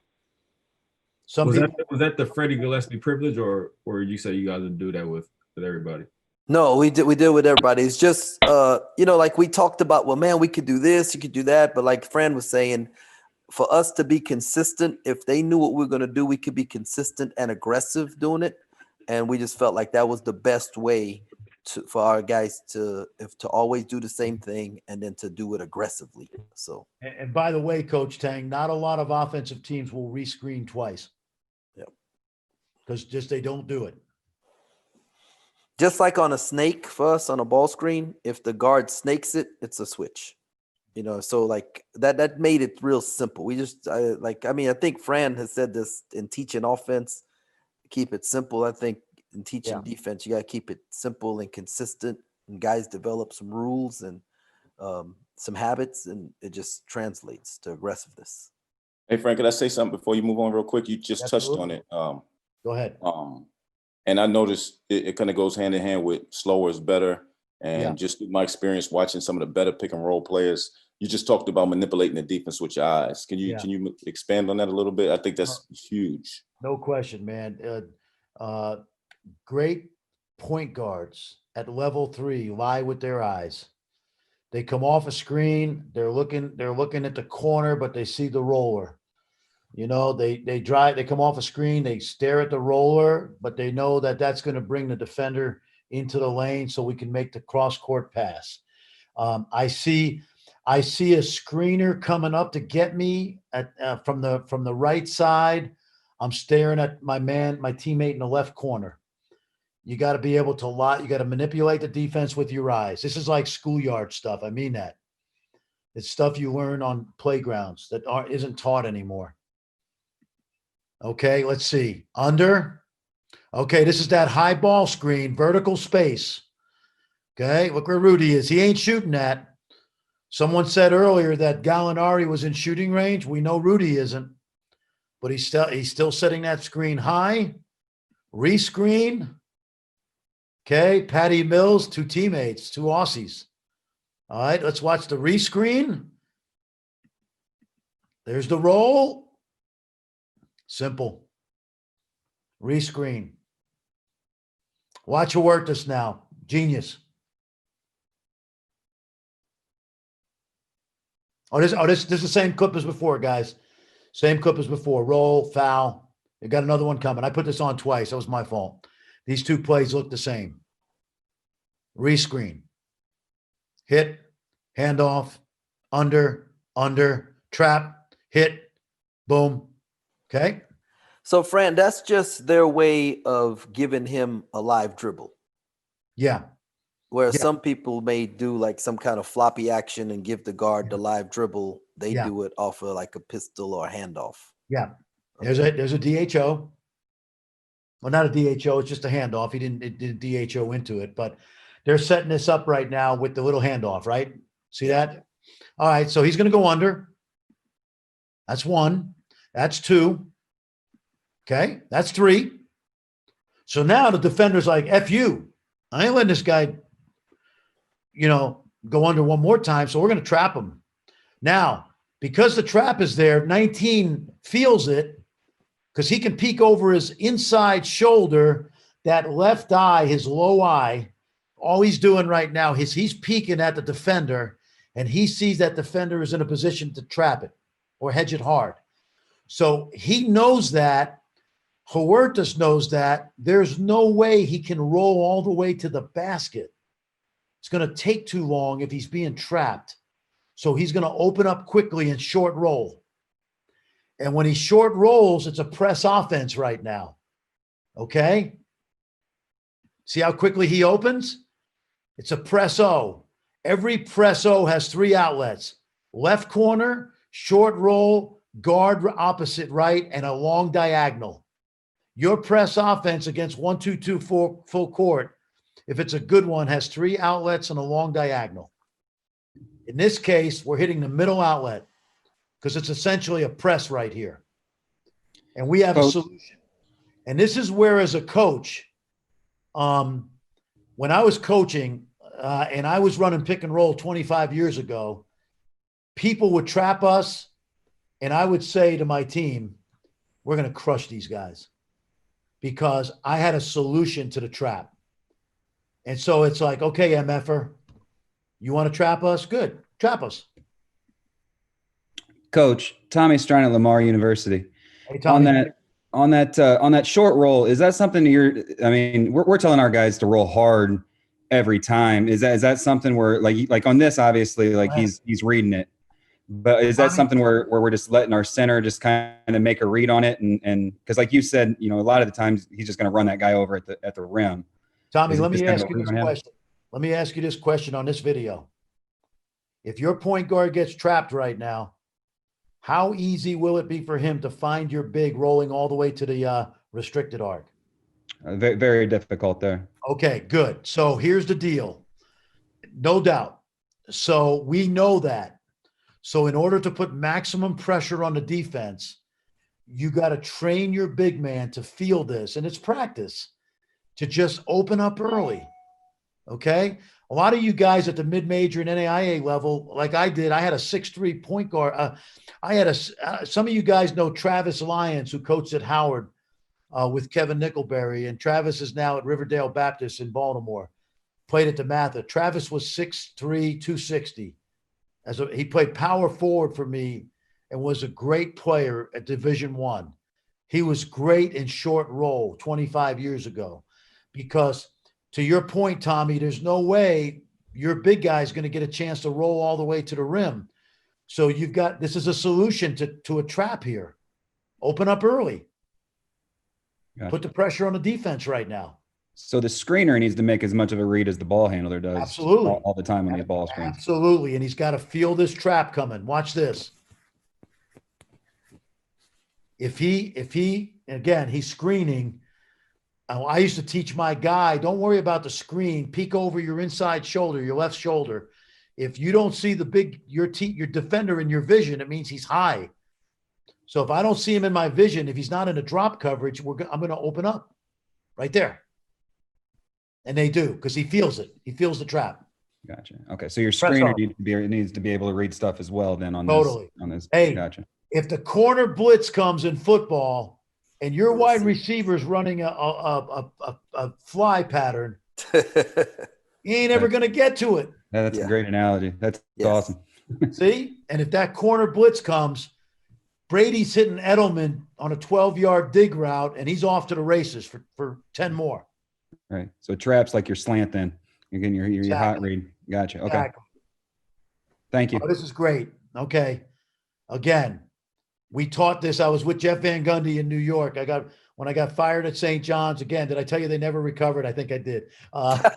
Was that the Freddie Gillespie privilege, or you say you guys would do that with everybody? No, we did with everybody. It's just like we talked about, well, man, we could do this, you could do that, but like Fran was saying, for us to be consistent, if they knew what we were going to do, we could be consistent and aggressive doing it. And we just felt like that was the best way for our guys to always do the same thing and then to do it aggressively. So, and by the way, Coach Tang, not a lot of offensive teams will rescreen twice. Yep. Because they don't do it. Just like on a snake for us on a ball screen, if the guard snakes it, it's a switch. So like that made it real simple. We just I think Fran has said this in teaching offense, keep it simple. I think in teaching defense, you got to keep it simple and consistent, and guys develop some rules and some habits, and it just translates to aggressiveness. Hey, Frank, could I say something before you move on real quick? You just touched on it. Go ahead. And I noticed it kind of goes hand in hand with slower is better. And just through my experience watching some of the better pick and roll players, you just talked about manipulating the defense with your eyes. Can you expand on that a little bit? I think that's huge. No question, man. Great point guards at level 3 lie with their eyes. They come off a screen. They're looking at the corner, but they see the roller. They come off a screen. They stare at the roller, but they know that that's going to bring the defender into the lane so we can make the cross court pass. I see a screener coming up to get me from the right side. I'm staring at my teammate in the left corner. You got to be able to lie. You got to manipulate the defense with your eyes. This is like schoolyard stuff. I mean that. It's stuff you learn on playgrounds that isn't taught anymore. Okay, let's see. Under. Okay, this is that high ball screen, vertical space. Okay, look where Rudy is. He ain't shooting that. Someone said earlier that Gallinari was in shooting range. We know Rudy isn't, but he's still setting that screen high. Rescreen. Okay, Patty Mills, 2 teammates, 2 Aussies. All right, let's watch the rescreen. There's the roll. Simple. Rescreen. Watch her work this now. Genius. This is the same clip as before, guys. Same clip as before. Roll, foul. You got another one coming. I put this on twice. That was my fault. These two plays look the same. Rescreen. Hit, handoff, under, trap, hit, boom. Okay. So, Fran, that's just their way of giving him a live dribble. Yeah. Whereas some people may do like some kind of floppy action and give the guard the live dribble. They do it off of like a pistol or a handoff. Yeah. There's a DHO. Well, not a DHO. It's just a handoff. He didn't DHO into it, but they're setting this up right now with the little handoff, right? See that? All right. So he's going to go under. That's one. That's two. Okay. That's three. So now the defender's like, F you. I ain't letting this guy, go under one more time. So we're going to trap him. Now, because the trap is there, 19 feels it because he can peek over his inside shoulder, that left eye, his low eye. All he's doing right now is he's peeking at the defender, and he sees that defender is in a position to trap it or hedge it hard. So he knows that. Huertas knows that. There's no way he can roll all the way to the basket. It's going to take too long if he's being trapped. So he's going to open up quickly and short roll. And when he short rolls, it's a press offense right now. Okay? See how quickly he opens? It's a press O. Every press O has three outlets. Left corner, short roll, guard opposite right, and a long diagonal. Your press offense against 1-2-2 full court, if it's a good one, has three outlets and a long diagonal. In this case, we're hitting the middle outlet because it's essentially a press right here. And we have a solution. And this is where, as a coach, when I was coaching and I was running pick and roll 25 years ago, people would trap us, and I would say to my team, we're going to crush these guys, because I had a solution to the trap. And so it's like, okay, MFer, you want to trap us? Good. Trap us. Coach, Tommy Strine at Lamar University. Hey, Tommy. On that short roll, is that something we're telling our guys to roll hard every time. Is that something where like on this, obviously, like he's reading it, but is that something where we're just letting our center just kind of make a read on it? And because like you said, a lot of the times he's just going to run that guy over at the rim. Tommy, let me ask you this question. Let me ask you this question on this video. If your point guard gets trapped right now, how easy will it be for him to find your big rolling all the way to the restricted arc? Very, very difficult there. Okay, good. So here's the deal. No doubt. So we know that. So in order to put maximum pressure on the defense, you got to train your big man to feel this, and it's practice, to just open up early. Okay? A lot of you guys at the mid-major and NAIA level, like I did, I had a 6'3" point guard. Some of you guys know Travis Lyons, who coached at Howard with Kevin Nickelberry, and Travis is now at Riverdale Baptist in Baltimore. Played at DeMatha. Travis was 6'3", 260. He played power forward for me and was a great player at Division I. He was great in short roll 25 years ago, because to your point, Tommy, there's no way your big guy is going to get a chance to roll all the way to the rim. So this is a solution to a trap here. Open up early. Gotcha. Put the pressure on the defense right now. So the screener needs to make as much of a read as the ball handler does. Absolutely. All the time on these ball screens. Absolutely. And he's got to feel this trap coming. Watch this. If he, again, he's screening. I used to teach my guy, don't worry about the screen. Peek over your inside shoulder, your left shoulder. If you don't see your defender in your vision, it means he's high. So if I don't see him in my vision, if he's not in a drop coverage, I'm going to open up right there. And they do, because he feels it. He feels the trap. Gotcha. Okay, so your screener needs to be able to read stuff as well then on totally. this. Hey, gotcha. If the corner blitz comes in football and your wide receiver's running a fly pattern, he ain't ever going to get to it. That's a great analogy. That's awesome. See? And if that corner blitz comes, Brady's hitting Edelman on a 12-yard dig route, and he's off to the races for 10 more. Right. So traps like your slant then. You're getting your hot read. Gotcha. Okay. Exactly. Thank you. Oh, this is great. Okay. Again, we taught this. I was with Jeff Van Gundy in New York. When I got fired at St. John's, again, did I tell you they never recovered? I think I did. I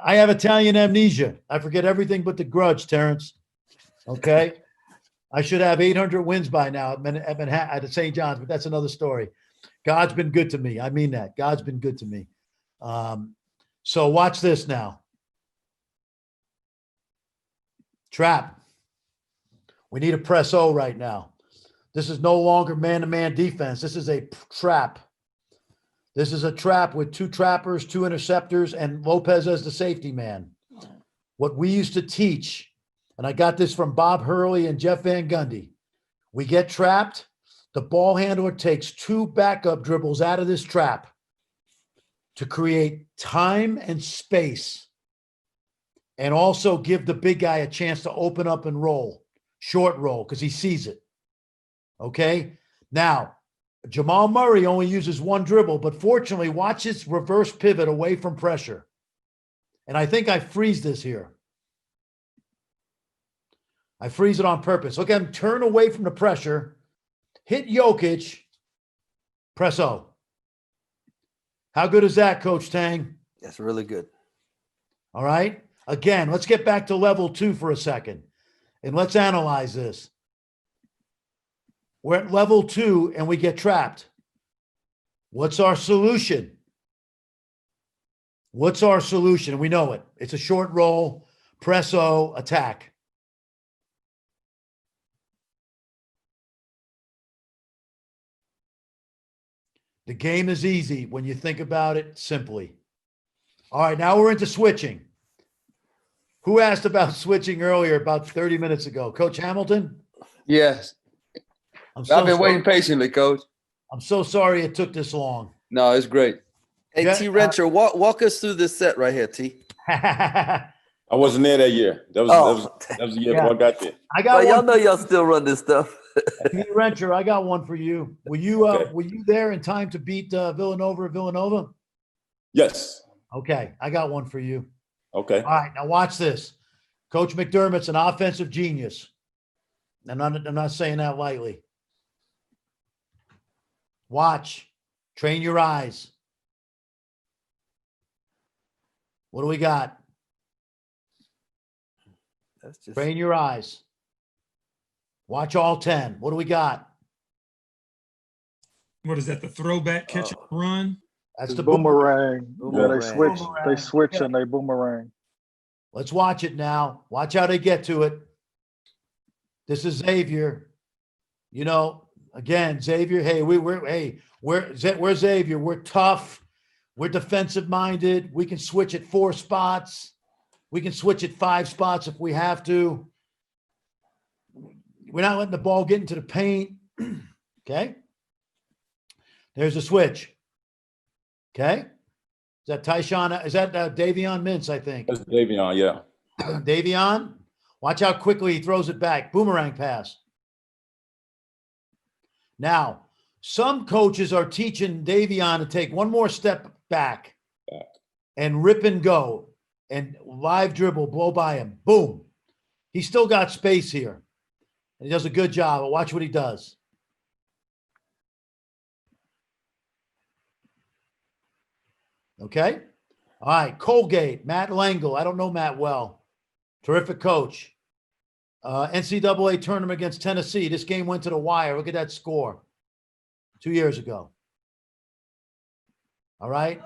have Italian amnesia. I forget everything but the grudge, Terrence. Okay. I should have 800 wins by now at Manhattan, at St. John's, but that's another story. God's been good to me. I mean that. God's been good to me. So watch this now. Trap. We need a press O right now. This is no longer man-to-man defense. This is a trap. This is a trap with 2 trappers, 2 interceptors, and Lopez as the safety man. What we used to teach, and I got this from Bob Hurley and Jeff Van Gundy. We get trapped. The ball handler takes 2 backup dribbles out of this trap to create time and space, and also give the big guy a chance to open up and roll, short roll, because he sees it. Okay? Now, Jamal Murray only uses 1 dribble, but fortunately, watch his reverse pivot away from pressure. And I think I freeze this here. I freeze it on purpose. Look at him turn away from the pressure, hit Jokic, press O. How good is that, Coach Tang? That's really good. All right. Again, let's get back to level 2 for a second, and let's analyze this. We're at level 2 and we get trapped. What's our solution? What's our solution? We know it. It's a short roll, press O, attack. The game is easy when you think about it simply. All right, now we're into switching. Who asked about switching earlier, about 30 minutes ago? Coach Hamilton? Yes. I've been waiting patiently, Coach. I'm so sorry it took this long. No, it's great. Hey, T. Rencher, walk us through this set right here, T. I wasn't there that year. That was the year before I got there. Y'all know y'all still run this stuff. T. Rencher, I got one for you. Were you there in time to beat Villanova at Villanova? Yes. Okay, I got one for you. Okay. All right, now watch this. Coach McDermott's an offensive genius. And I'm not saying that lightly. Watch. Train your eyes. What do we got? Train your eyes. Watch all 10. What do we got? What is that? The throwback catch and run? That's the boomerang. Yeah, they switch. Boomerang. They switch Okay. and they boomerang. Let's watch it now. Watch how they get to it. This is Xavier. You know, again, Xavier. Hey, we're Xavier. We're tough. We're defensive minded. We can switch at 4 spots. We can switch at 5 spots if we have to. We're not letting the ball get into the paint. Okay. There's a switch. Okay. Is that Tyshawn? Is that Davion Mintz, I think? That's Davion, yeah. Davion, watch how quickly he throws it back. Boomerang pass. Now, some coaches are teaching Davion to take one more step back and rip and go and live dribble, blow by him. Boom. He's still got space here. And he does a good job. But watch what he does. Okay. All right. Colgate, Matt Langle. I don't know Matt well. Terrific coach. NCAA tournament against Tennessee. This game went to the wire. Look at that score 2 years ago. All right.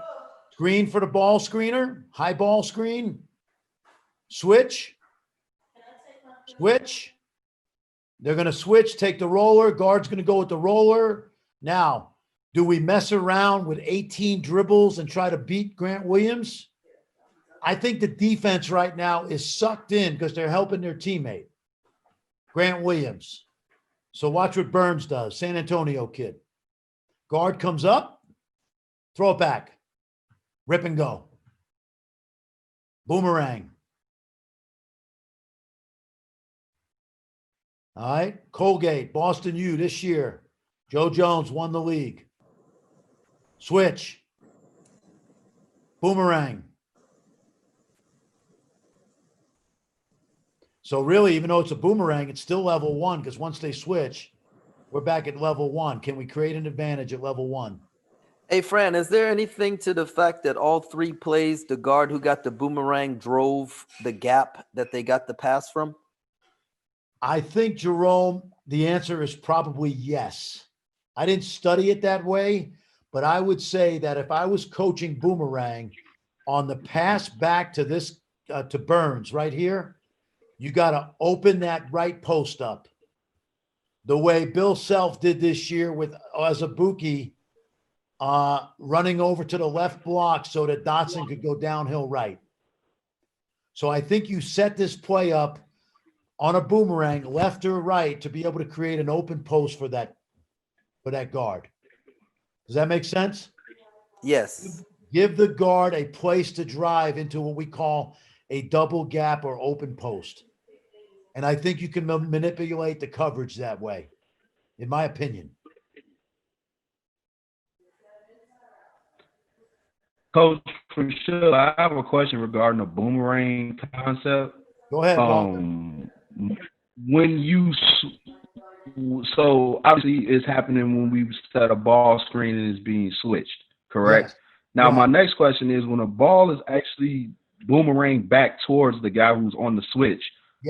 Screen for the ball screener. High ball screen. Switch. Switch. They're going to switch, take the roller. Guard's going to go with the roller. Now, do we mess around with 18 dribbles and try to beat Grant Williams? I think the defense right now is sucked in because they're helping their teammate, Grant Williams. So watch what Burns does, San Antonio kid. Guard comes up, throw it back, rip and go. Boomerang. All right, Colgate, Boston U this year. Joe Jones won the league. Switch. Boomerang. So really, even though it's a boomerang, it's still level 1 because once they switch, we're back at level 1. Can we create an advantage at level 1? Hey, Fran, is there anything to the fact that all 3 plays, the guard who got the boomerang drove the gap that they got the pass from? I think, Jerome, the answer is probably yes. I didn't study it that way, but I would say that if I was coaching boomerang on the pass back to this, to Burns right here, you got to open that right post up. The way Bill Self did this year with Azubuike running over to the left block so that Dotson could go downhill right. So I think you set this play up on a boomerang, left or right, to be able to create an open post for that guard. Does that make sense? Yes. Give the guard a place to drive into what we call a double gap or open post. And I think you can manipulate the coverage that way, in my opinion. Coach Fraschilla, I have a question regarding the boomerang concept. Go ahead, Walter. When you, so obviously it's happening when we set a ball screen and it's being switched, correct? Yes. Now, my next question is, when a ball is actually boomerang back towards the guy who's on the switch,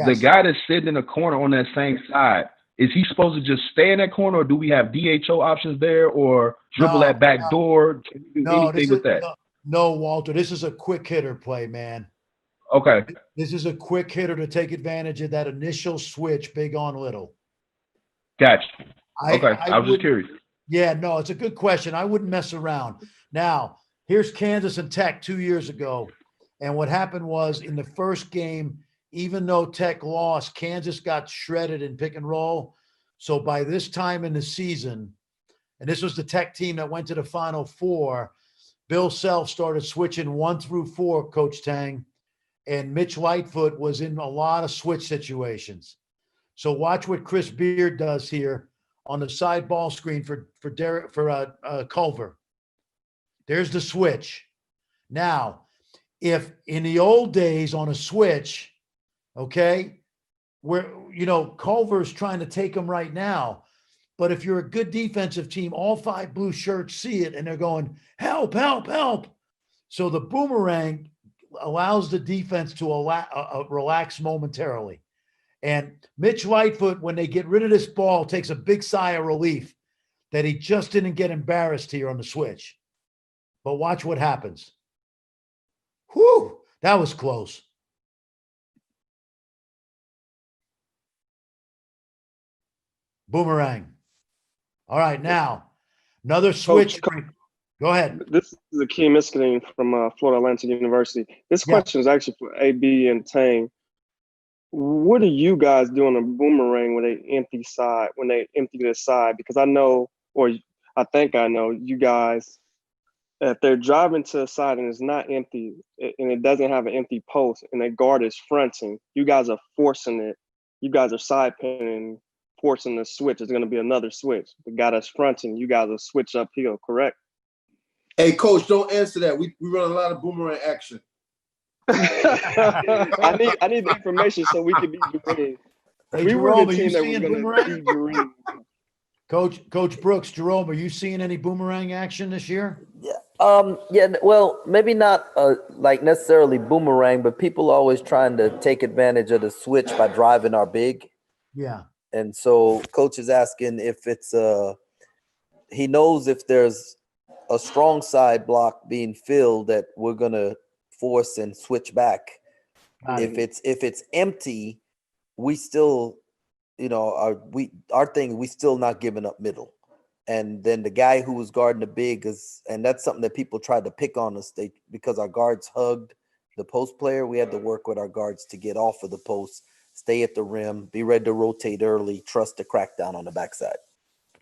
the guy that's sitting in the corner on that same side, is he supposed to just stay in that corner, or do we have DHO options there, or dribble that back door? Can we do anything with that? No, Walter, this is a quick hitter play, man. Okay. This is a quick hitter to take advantage of that initial switch, big on little. Gotcha. Okay, I was just curious. Yeah, no, it's a good question. I wouldn't mess around. Now, here's Kansas and Tech 2 years ago. And what happened was, in the first game, even though Tech lost, Kansas got shredded in pick and roll. So by this time in the season, and this was the Tech team that went to the Final Four, Bill Self started switching 1 through 4, Coach Tang, and Mitch Lightfoot was in a lot of switch situations. So watch what Chris Beard does here on the side ball screen for Culver. There's the switch. Now, if in the old days on a switch, okay, where, Culver's trying to take him right now. But if you're a good defensive team, all 5 blue shirts see it and they're going, help, help, help. So the boomerang allows the defense to relax momentarily. And Mitch Lightfoot, when they get rid of this ball, takes a big sigh of relief that he just didn't get embarrassed here on the switch. But watch what happens. Whew, that was close. Boomerang. All right, now another switch. Go ahead. This is Akeem Miskadeen from Florida Atlantic University. This question is actually for AB and Tang. What do you guys do on a boomerang when they empty the side? Because I know, or I think I know, you guys, if they're driving to the side and it's not empty and it doesn't have an empty post and the guard is fronting, you guys are forcing it. You guys are side pinning, forcing the switch. It's going to be another switch. The guy that's fronting, you guys will switch uphill, correct? Hey, Coach, don't answer that. We run a lot of boomerang action. I need the information so we can be green. Hey, we Jerome, were the team that were going to be green. Coach Brooks, Jerome, are you seeing any boomerang action this year? Yeah, well, maybe not like necessarily boomerang, but people are always trying to take advantage of the switch by driving our big. Yeah. And so coach is asking if it's he knows if there's a strong side block being filled that we're gonna force and switch back. If it's empty, we still, our thing, we still not giving up middle. And then the guy who was guarding the big and that's something that people tried to pick on us. Because our guards hugged the post player, we had to work with our guards to get off of the post stay at the rim, be ready to rotate early, trust the crackdown on the backside.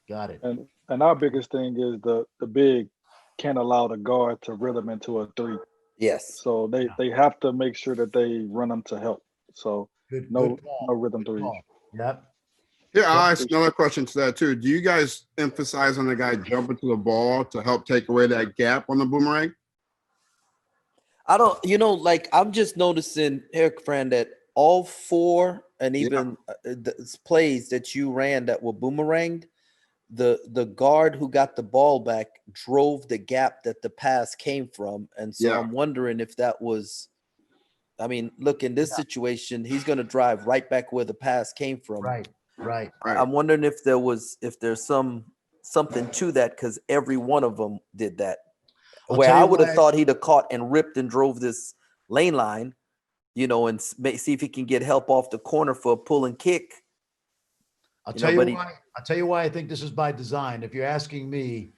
Got it. And our biggest thing is the big can't allow the guard to reel them into a three. Yes. So they have to make sure that they run them to help. So no rhythm threes. Yep. Yeah, I'll ask another question to that too. Do you guys emphasize on the guy jumping to the ball to help take away that gap on the boomerang? I don't, like I'm just noticing here, Fran, that all four and even the plays that you ran that were boomeranged, the guard who got the ball back drove the gap that the pass came from. And so I'm wondering if that was, I mean, look, in this situation, he's going to drive right back where the pass came from. Right. I'm wondering if there's something to that, because every one of them did that. Where I would have thought he'd have caught and ripped and drove this lane line, and see if he can get help off the corner for a pull and kick. I'll tell you why I think this is by design. If you're asking me,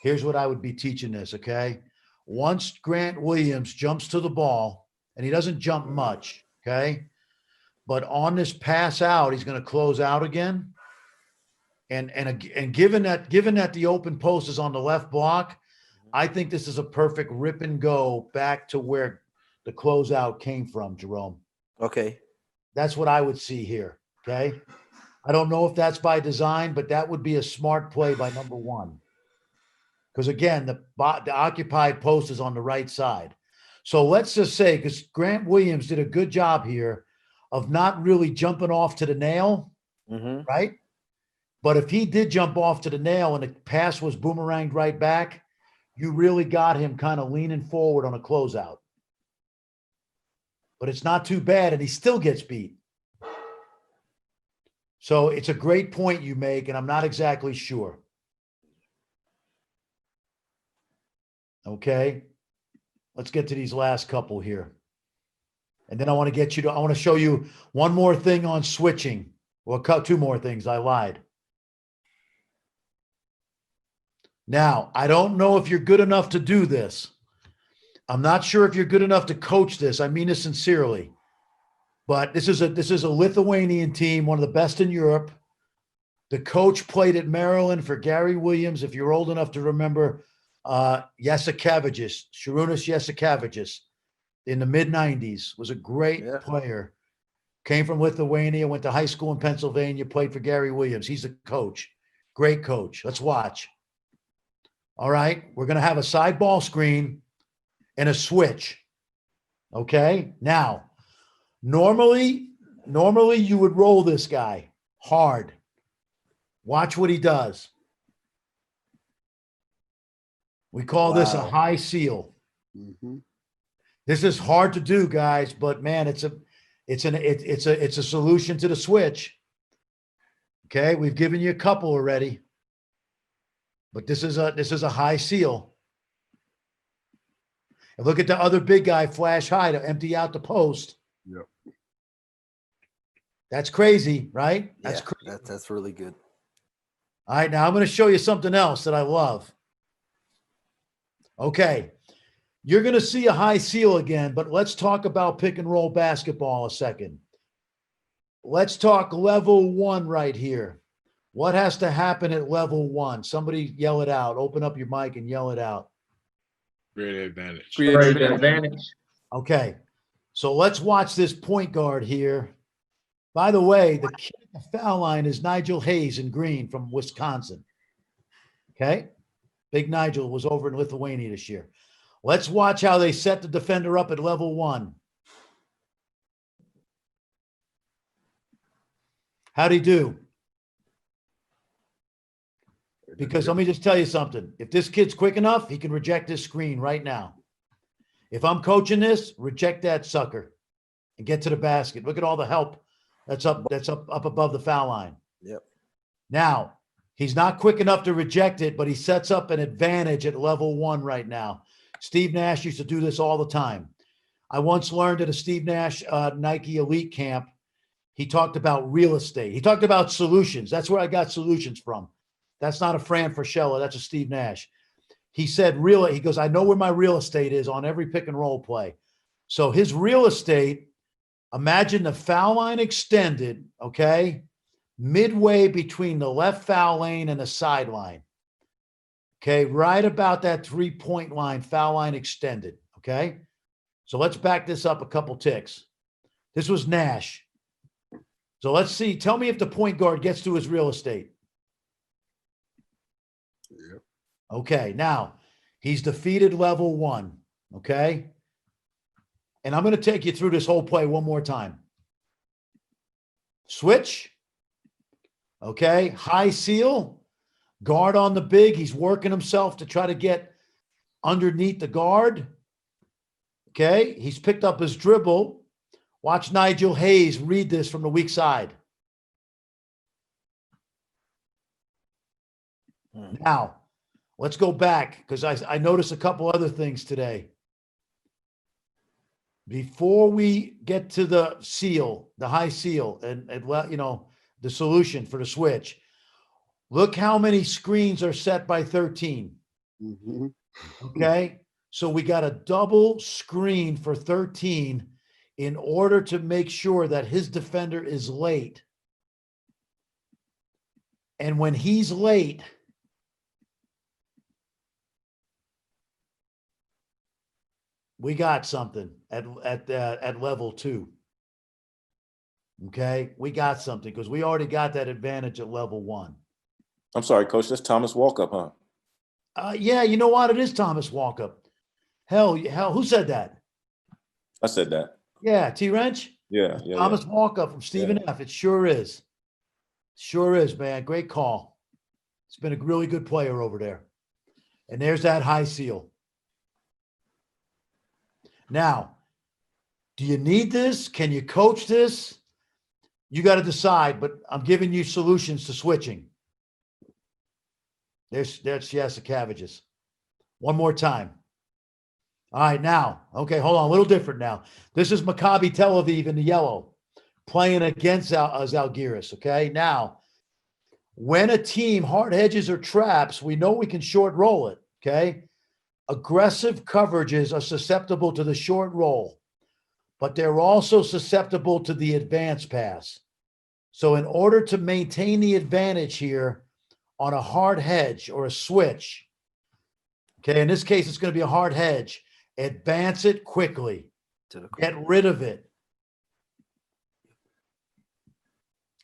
here's what I would be teaching this, okay? Once Grant Williams jumps to the ball, and he doesn't jump much, okay? But on this pass out, he's going to close out again. And given that the open post is on the left block, I think this is a perfect rip and go back to where the closeout came from, Jerome. Okay. That's what I would see here, okay? I don't know if that's by design, but that would be a smart play by number one. Because again, the occupied post is on the right side. So let's just say, because Grant Williams did a good job here of not really jumping off to the nail, right? But if he did jump off to the nail and the pass was boomeranged right back, you really got him kind of leaning forward on a closeout. But it's not too bad, and he still gets beat. So it's a great point you make, and I'm not exactly sure. Okay. Let's get to these last couple here. And then I want to show you one more thing on switching. Well, two more things. I lied. Now, I don't know if you're good enough to do this. I'm not sure if you're good enough to coach this. I mean this sincerely. But this is a Lithuanian team, one of the best in Europe. The coach played at Maryland for Gary Williams, if you're old enough to remember, Jasikevičius, Šarūnas Jasikevičius, in the mid-90s, was a great player. Came from Lithuania, went to high school in Pennsylvania, played for Gary Williams. He's the coach. Great coach. Let's watch. All right. We're going to have a side ball screen and a switch. Okay. Now, normally you would roll this guy hard. Watch what he does. We call this a high seal. This is hard to do, guys, but man, it's a solution to the switch. Okay, we've given you a couple already, but this is a high seal. And look at the other big guy flash high to empty out the post. Yep. That's crazy, right? That's crazy. That's really good. All right, now I'm going to show you something else that I love. Okay, you're going to see a high seal again, but let's talk about pick and roll basketball a second. Let's talk level one right here. What has to happen at level one? Somebody yell it out. Open up your mic and yell it out. Great advantage. Great advantage. Okay, so let's watch this point guard here. By the way, the kid at the foul line is Nigel Hayes in green from Wisconsin. Okay, Big Nigel was over in Lithuania this year. Let's watch how they set the defender up at level one. How'd he do? Because let me just tell you something. If this kid's quick enough, he can reject this screen right now. If I'm coaching this, reject that sucker and get to the basket. Look at all the help that's up above the foul line. Yep. Now, he's not quick enough to reject it, but he sets up an advantage at level one right now. Steve Nash used to do this all the time. I once learned at a Steve Nash Nike Elite camp, he talked about real estate. He talked about solutions. That's where I got solutions from. That's not a Fran Fraschilla. That's a Steve Nash. He said, he goes, I know where my real estate is on every pick and roll play. So his real estate Imagine the foul line extended, okay, midway between the left foul lane and the sideline. Okay, right about that 3-point line, foul line extended. Okay, so let's back this up a couple ticks. This was Nash. So let's see. Tell me if the point guard gets to his real estate. Yeah. Okay, now he's defeated level 1. Okay, and I'm going to take you through this whole play one more time. Switch. Okay, high seal. Guard on the big. He's working himself to try to get underneath the guard. Okay, he's picked up his dribble. Watch Nigel Hayes read this from the weak side. Now, let's go back because I noticed a couple other things today. Before we get to the seal, the high seal, and you know, the solution for the switch, look how many screens are set by 13. Mm-hmm. Okay, so we got a double screen for 13 in order to make sure that his defender is late. And when he's late, we got something at level 2. Okay, we got something because we already got that advantage at level 1. I'm sorry, Coach. That's Thomas Walkup, huh? Yeah, you know what? It is Thomas Walkup. Hell, who said that? I said that. Yeah, T Wrench. Yeah. Thomas Walkup from Stephen F. It sure is. Sure is, man. Great call. It's been a really good player over there. And there's that high seal. Now, do you need this? Can you coach this? You got to decide, but I'm giving you solutions to switching. There's Siesta Cabbages. One more time. All right, now, okay, hold on, a little different now. This is Maccabi Tel Aviv in the yellow playing against Zalgiris, okay? Now, when a team hard hedges or traps, we know we can short roll it, okay? Aggressive coverages are susceptible to the short roll, but they're also susceptible to the advance pass. So in order to maintain the advantage here on a hard hedge or a switch, okay, in this case, it's going to be a hard hedge. Advance it quickly. Get rid of it.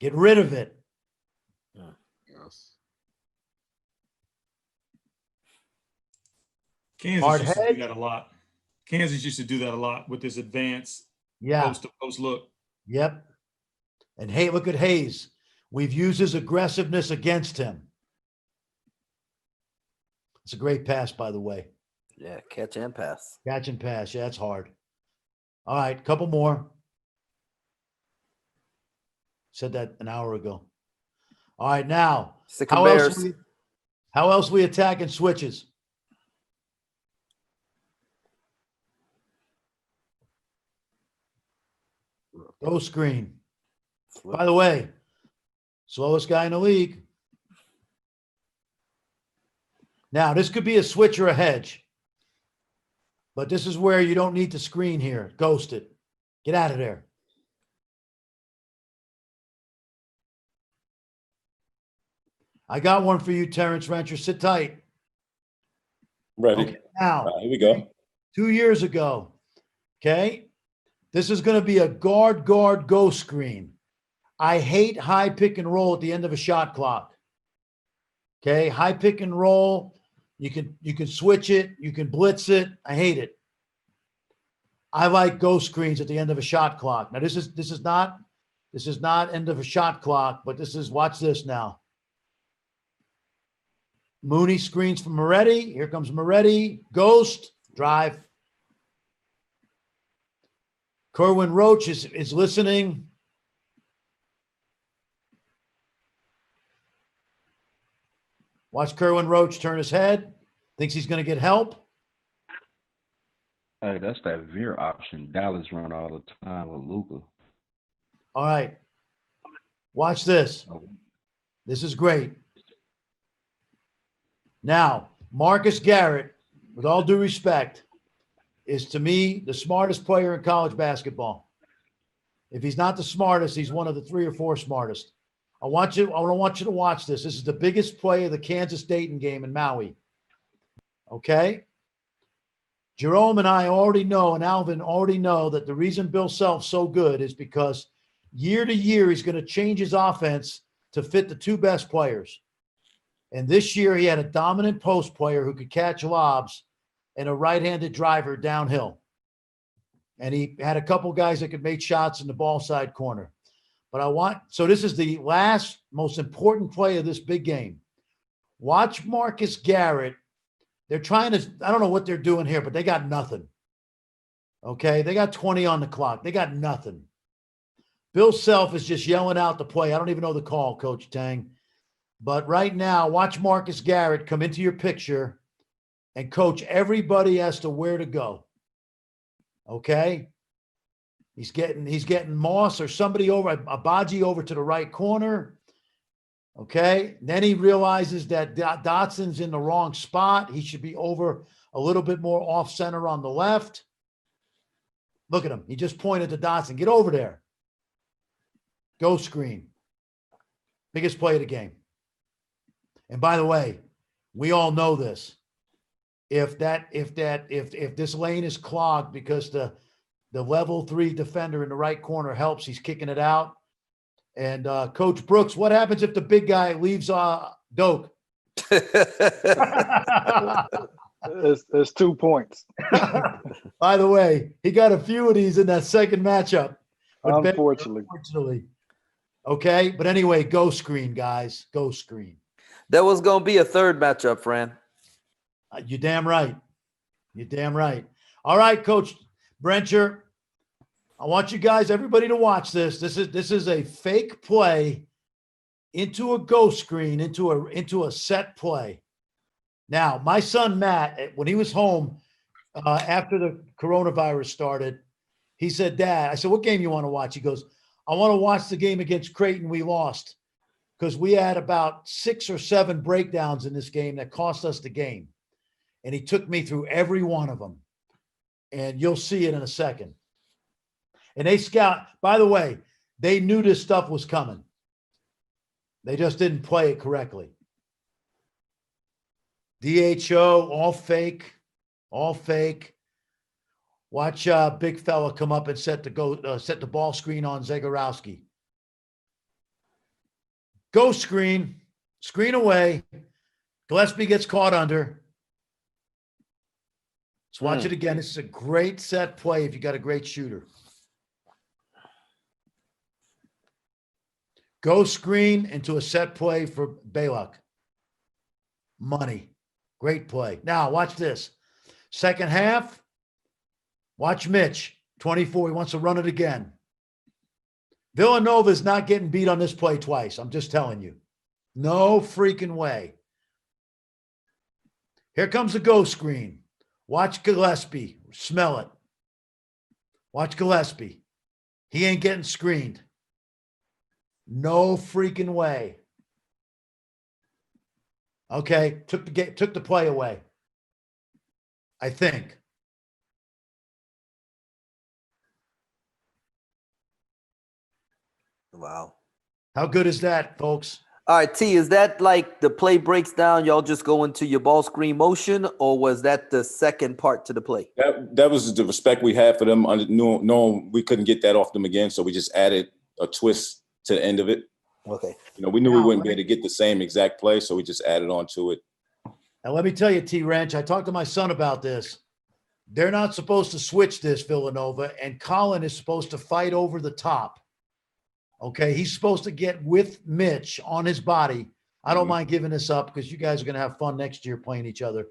Get rid of it. Yes. Kansas used to do that a lot. Kansas used to do that a lot with this advance post to post look. Yep. And hey, look at Hayes. We've used his aggressiveness against him. It's a great pass, by the way. Yeah, catch and pass. Catch and pass. Yeah, that's hard. All right, couple more. Said that an hour ago. All right, now, how else we attacking switches? Go screen. By the way, slowest guy in the league. Now, this could be a switch or a hedge. But this is where you don't need to screen here. Ghost it. Get out of there. I got one for you, Terrence Rancher. Sit tight. Ready. Okay, now, here we go. 2 years ago, okay, this is going to be a guard go screen. I hate high pick and roll at the end of a shot clock. Okay, high pick and roll. You can switch it. You can blitz it. I hate it. I like go screens at the end of a shot clock. Now this is not end of a shot clock, but this is, watch this now. Mooney screens from Moretti. Here comes Moretti. Ghost drive. Kerwin Roach is listening. Watch Kerwin Roach turn his head. Thinks he's going to get help. Hey, that's that veer option Dallas run all the time with Luka. All right. Watch this. This is great. Now, Marcus Garrett, with all due respect, is to me the smartest player in college basketball. If he's not the smartest, he's one of the 3 or 4 smartest. I want you to watch this. This is the biggest play of the Kansas-Dayton game in Maui. Okay? Jerome and I already know, and Alvin already know, that the reason Bill Self's so good is because year to year he's going to change his offense to fit the 2 best players. And this year he had a dominant post player who could catch lobs and a right-handed driver downhill. And he had a couple guys that could make shots in the ball side corner. But so this is the last most important play of this big game. Watch Marcus Garrett. They're trying to, I don't know what they're doing here, but they got nothing. Okay, they got 20 on the clock. They got nothing. Bill Self is just yelling out the play. I don't even know the call, Coach Tang. But right now, watch Marcus Garrett come into your picture and coach everybody as to where to go. Okay? He's getting Moss or somebody over, Abaji over to the right corner. Okay? And then he realizes that Dotson's in the wrong spot. He should be over a little bit more off center on the left. Look at him. He just pointed to Dotson. Get over there. Go screen. Biggest play of the game. And by the way, we all know this. If this lane is clogged because the level 3 defender in the right corner helps, he's kicking it out. And Coach Brooks, what happens if the big guy leaves Doak? It's 2 points. By the way, he got a few of these in that second matchup. Unfortunately. Okay, but anyway, go screen, guys. Go screen. There was going to be a third matchup, Fran. You're damn right. You're damn right. All right, Coach Brencher. I want you guys, everybody, to watch this. This is a fake play into a go screen, into a set play. Now, my son Matt, when he was home after the coronavirus started, he said, "Dad," I said, "what game you want to watch?" He goes, "I want to watch the game against Creighton. We lost because we had about 6 or 7 breakdowns in this game that cost us the game." And he took me through every one of them. And you'll see it in a second. And they scout, by the way, they knew this stuff was coming. They just didn't play it correctly. DHO, all fake, all fake. Watch big fella come up and set the ball screen on Zagorowski. Go screen away. Gillespie gets caught under. Let's watch it again. This is a great set play if you got a great shooter. Go screen into a set play for Baylock. Money. Great play. Now, watch this. Second half, watch Mitch. 24. He wants to run it again. Villanova is not getting beat on this play twice. I'm just telling you. No freaking way. Here comes the go screen. Watch Gillespie. Smell it. Watch Gillespie. He ain't getting screened. No freaking way. Okay, took the play away. I think. Wow. How good is that, folks? All right, T, is that like the play breaks down, y'all just go into your ball screen motion, or was that the second part to the play? That was the respect we had for them, knowing we couldn't get that off them again, so we just added a twist to the end of it. Okay. We knew we wouldn't be able to get the same exact play, so we just added on to it. And let me tell you, T-Wrench, I talked to my son about this. They're not supposed to switch this, Villanova, and Colin is supposed to fight over the top. Okay, he's supposed to get with Mitch on his body. I don't mind giving this up because you guys are going to have fun next year playing each other.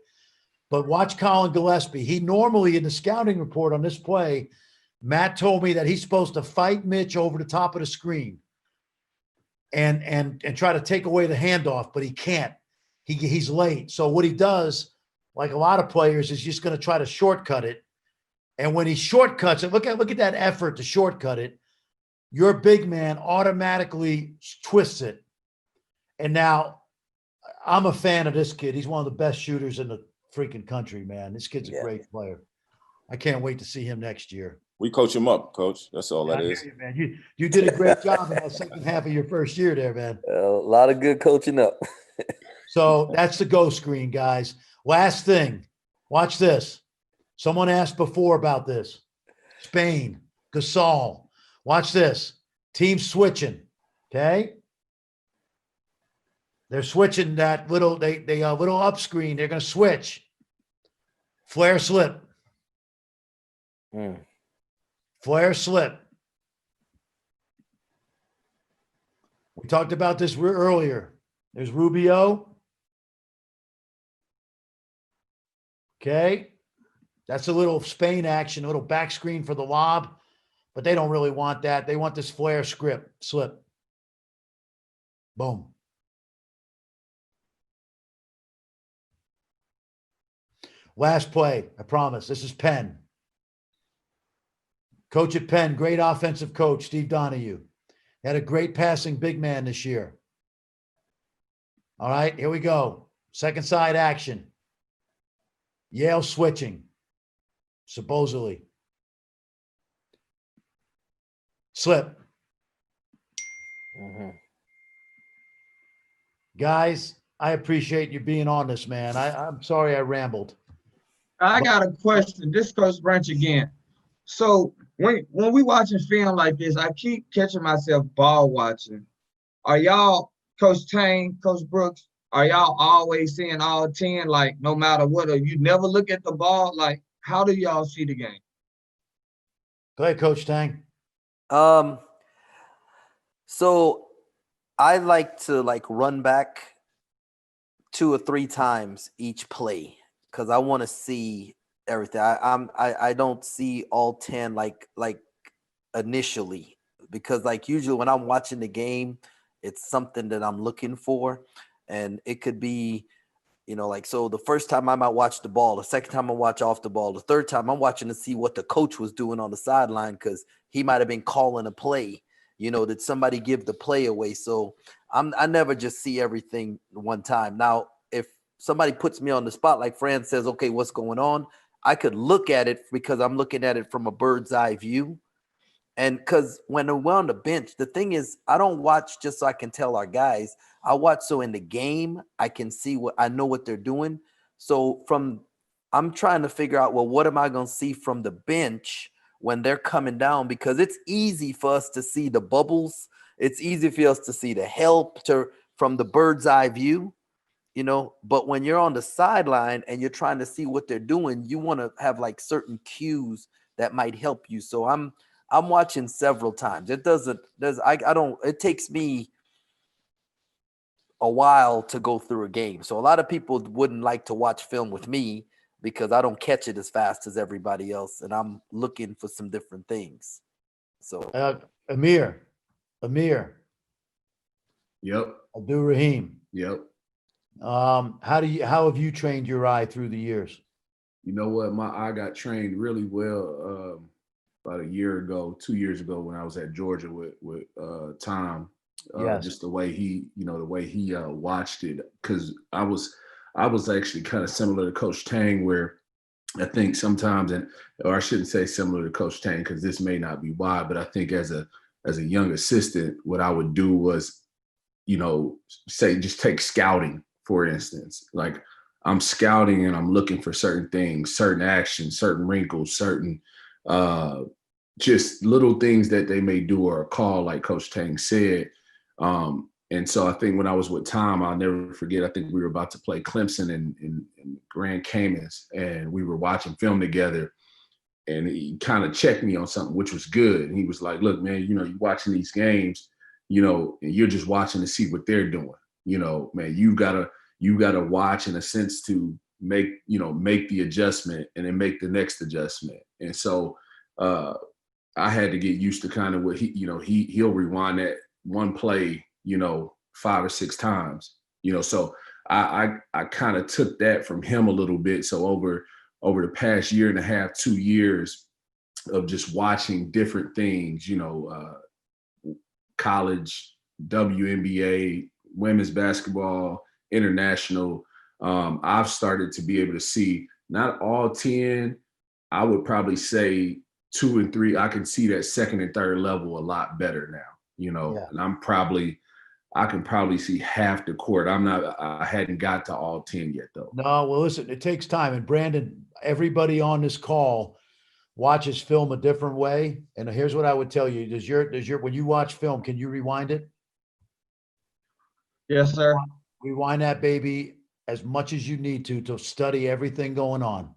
But watch Colin Gillespie. He normally, in the scouting report on this play, Matt told me that he's supposed to fight Mitch over the top of the screen and try to take away the handoff, but he can't. He's late. So what he does, like a lot of players, is just going to try to shortcut it. And when he shortcuts it, look at that effort to shortcut it. Your big man automatically twists it. And now I'm a fan of this kid. He's one of the best shooters in the freaking country, man. This kid's a great player. I can't wait to see him next year. We coach him up, coach. That's all that is. You, man. You did a great job in that second half of your first year there, man. A lot of good coaching up. So that's the go screen, guys. Last thing, watch this. Someone asked before about this. Spain, Gasol. Watch this. Team switching. Okay. They're switching that little, they little up screen. They're going to switch. Flare slip. Flare slip. We talked about this earlier. There's Rubio. Okay. That's a little Spain action, a little back screen for the lob, but they don't really want that. They want this flare slip. Boom. Last play, I promise. This is Penn. Coach at Penn, great offensive coach, Steve Donahue. Had a great passing big man this year. All right, here we go. Second side action. Yale switching, supposedly. Slip. Guys, I appreciate you being on this, man. I'm sorry I rambled. I got a question. This Coach Branch again. So when we watching film like this, I keep catching myself ball watching. Are y'all, Coach Tang, Coach Brooks, are y'all always seeing all 10, like no matter what, or you never look at the ball? Like, how do y'all see the game? Go ahead, Coach Tang. So I like to run back 2 or 3 times each play because I want to see everything. I don't see all 10 like initially, because usually when I'm watching the game, it's something that I'm looking for, and it could be, so the first time I might watch the ball, the second time I watch off the ball, the third time I'm watching to see what the coach was doing on the sideline because he might have been calling a play. Did somebody give the play away? So I never just see everything one time. Now, if somebody puts me on the spot, like Fran says, okay, what's going on? I could look at it because I'm looking at it from a bird's eye view. And because when we're on the bench, the thing is, I don't watch just so I can tell our guys. I watch so in the game, I can see I know what they're doing. So I'm trying to figure out, well, what am I going to see from the bench when they're coming down? Because it's easy for us to see the bubbles. It's easy for us to see the help from the bird's eye view, but when you're on the sideline and you're trying to see what they're doing, you want to have certain cues that might help you. So I'm watching several times. It takes me a while to go through a game. So a lot of people wouldn't like to watch film with me because I don't catch it as fast as everybody else, and I'm looking for some different things. So Amir. Yep. Abdul Rahim. Yep. How have you trained your eye through the years? You know what? My eye got trained really well about 2 years ago when I was at Georgia with Tom. Yes. Just the way he watched it, because I was actually kind of similar to Coach Tang, where I think sometimes, or I shouldn't say similar to Coach Tang because this may not be why, but I think as a young assistant, what I would do was, say just take scouting, for instance. Like I'm scouting and I'm looking for certain things, certain actions, certain wrinkles, certain just little things that they may do or call, like Coach Tang said. And so I think when I was with Tom, I'll never forget, I think we were about to play Clemson in Grand Caymans, and we were watching film together, and he kind of checked me on something, which was good. And he was like, look, man, you're watching these games, and you're just watching to see what they're doing. Man, you gotta watch in a sense to make the adjustment and then make the next adjustment. And so I had to get used to kind of what he'll rewind that one play, 5 or 6 times, so I kind of took that from him a little bit. So over the past 1.5 years, 2 years of just watching different things, college, WNBA, women's basketball, international, I've started to be able to see not all 10. I would probably say 2 and 3, I can see that second and third level a lot better now, you know, and I can probably see half the court. I hadn't got to all 10 yet though. No, well, listen, it takes time. And Brandon, everybody on this call watches film a different way. And here's what I would tell you. When you watch film, can you rewind it? Yes, sir. Rewind that baby as much as you need to study everything going on.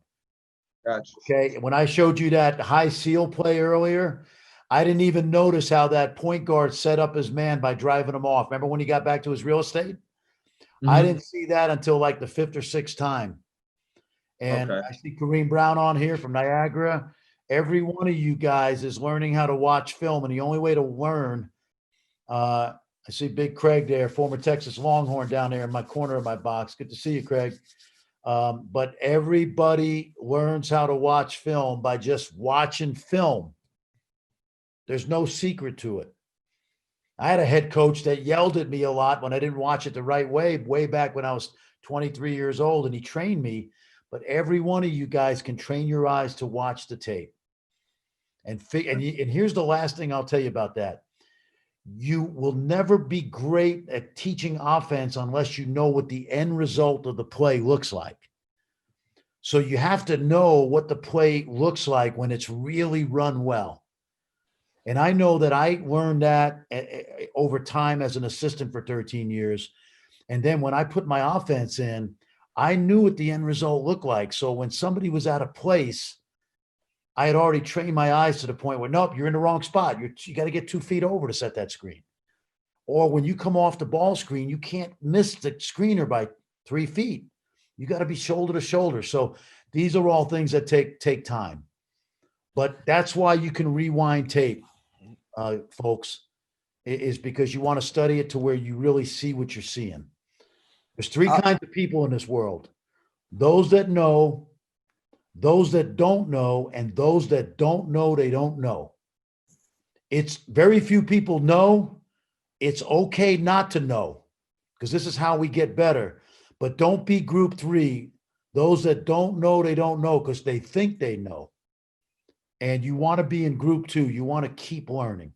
Gotcha. Okay. When I showed you that high seal play earlier, I didn't even notice how that point guard set up his man by driving him off. Remember when he got back to his real estate? I didn't see that until like the 5th or 6th time. And I see Kareem Brown on here from Niagara. Every one of you guys is learning how to watch film. And the only way to learn, I see Big Craig there, former Texas Longhorn down there in my corner of my box. Good to see you, Craig. But everybody learns how to watch film by just watching film. There's no secret to it. I had a head coach that yelled at me a lot when I didn't watch it the right way back when I was 23 years old, and he trained me. But every one of you guys can train your eyes to watch the tape. And here's the last thing I'll tell you about that. You will never be great at teaching offense unless you know what the end result of the play looks like. So you have to know what the play looks like when it's really run well. And I know that I learned that over time as an assistant for 13 years. And then when I put my offense in, I knew what the end result looked like. So when somebody was out of place, I had already trained my eyes to the point where, nope, you're in the wrong spot. You got to get 2 feet over to set that screen. Or when you come off the ball screen, you can't miss the screener by 3 feet. You got to be shoulder to shoulder. So these are all things that take time. But that's why you can rewind tape, folks, is because you want to study it to where you really see what you're seeing. There's 3 kinds of people in this world: those that know, those that don't know, and those that don't know they don't know. It's very few people know. It's okay not to know, because this is how we get better. But don't be group 3, those that don't know they don't know, because they think they know. And you want to be in group 2. You want to keep learning.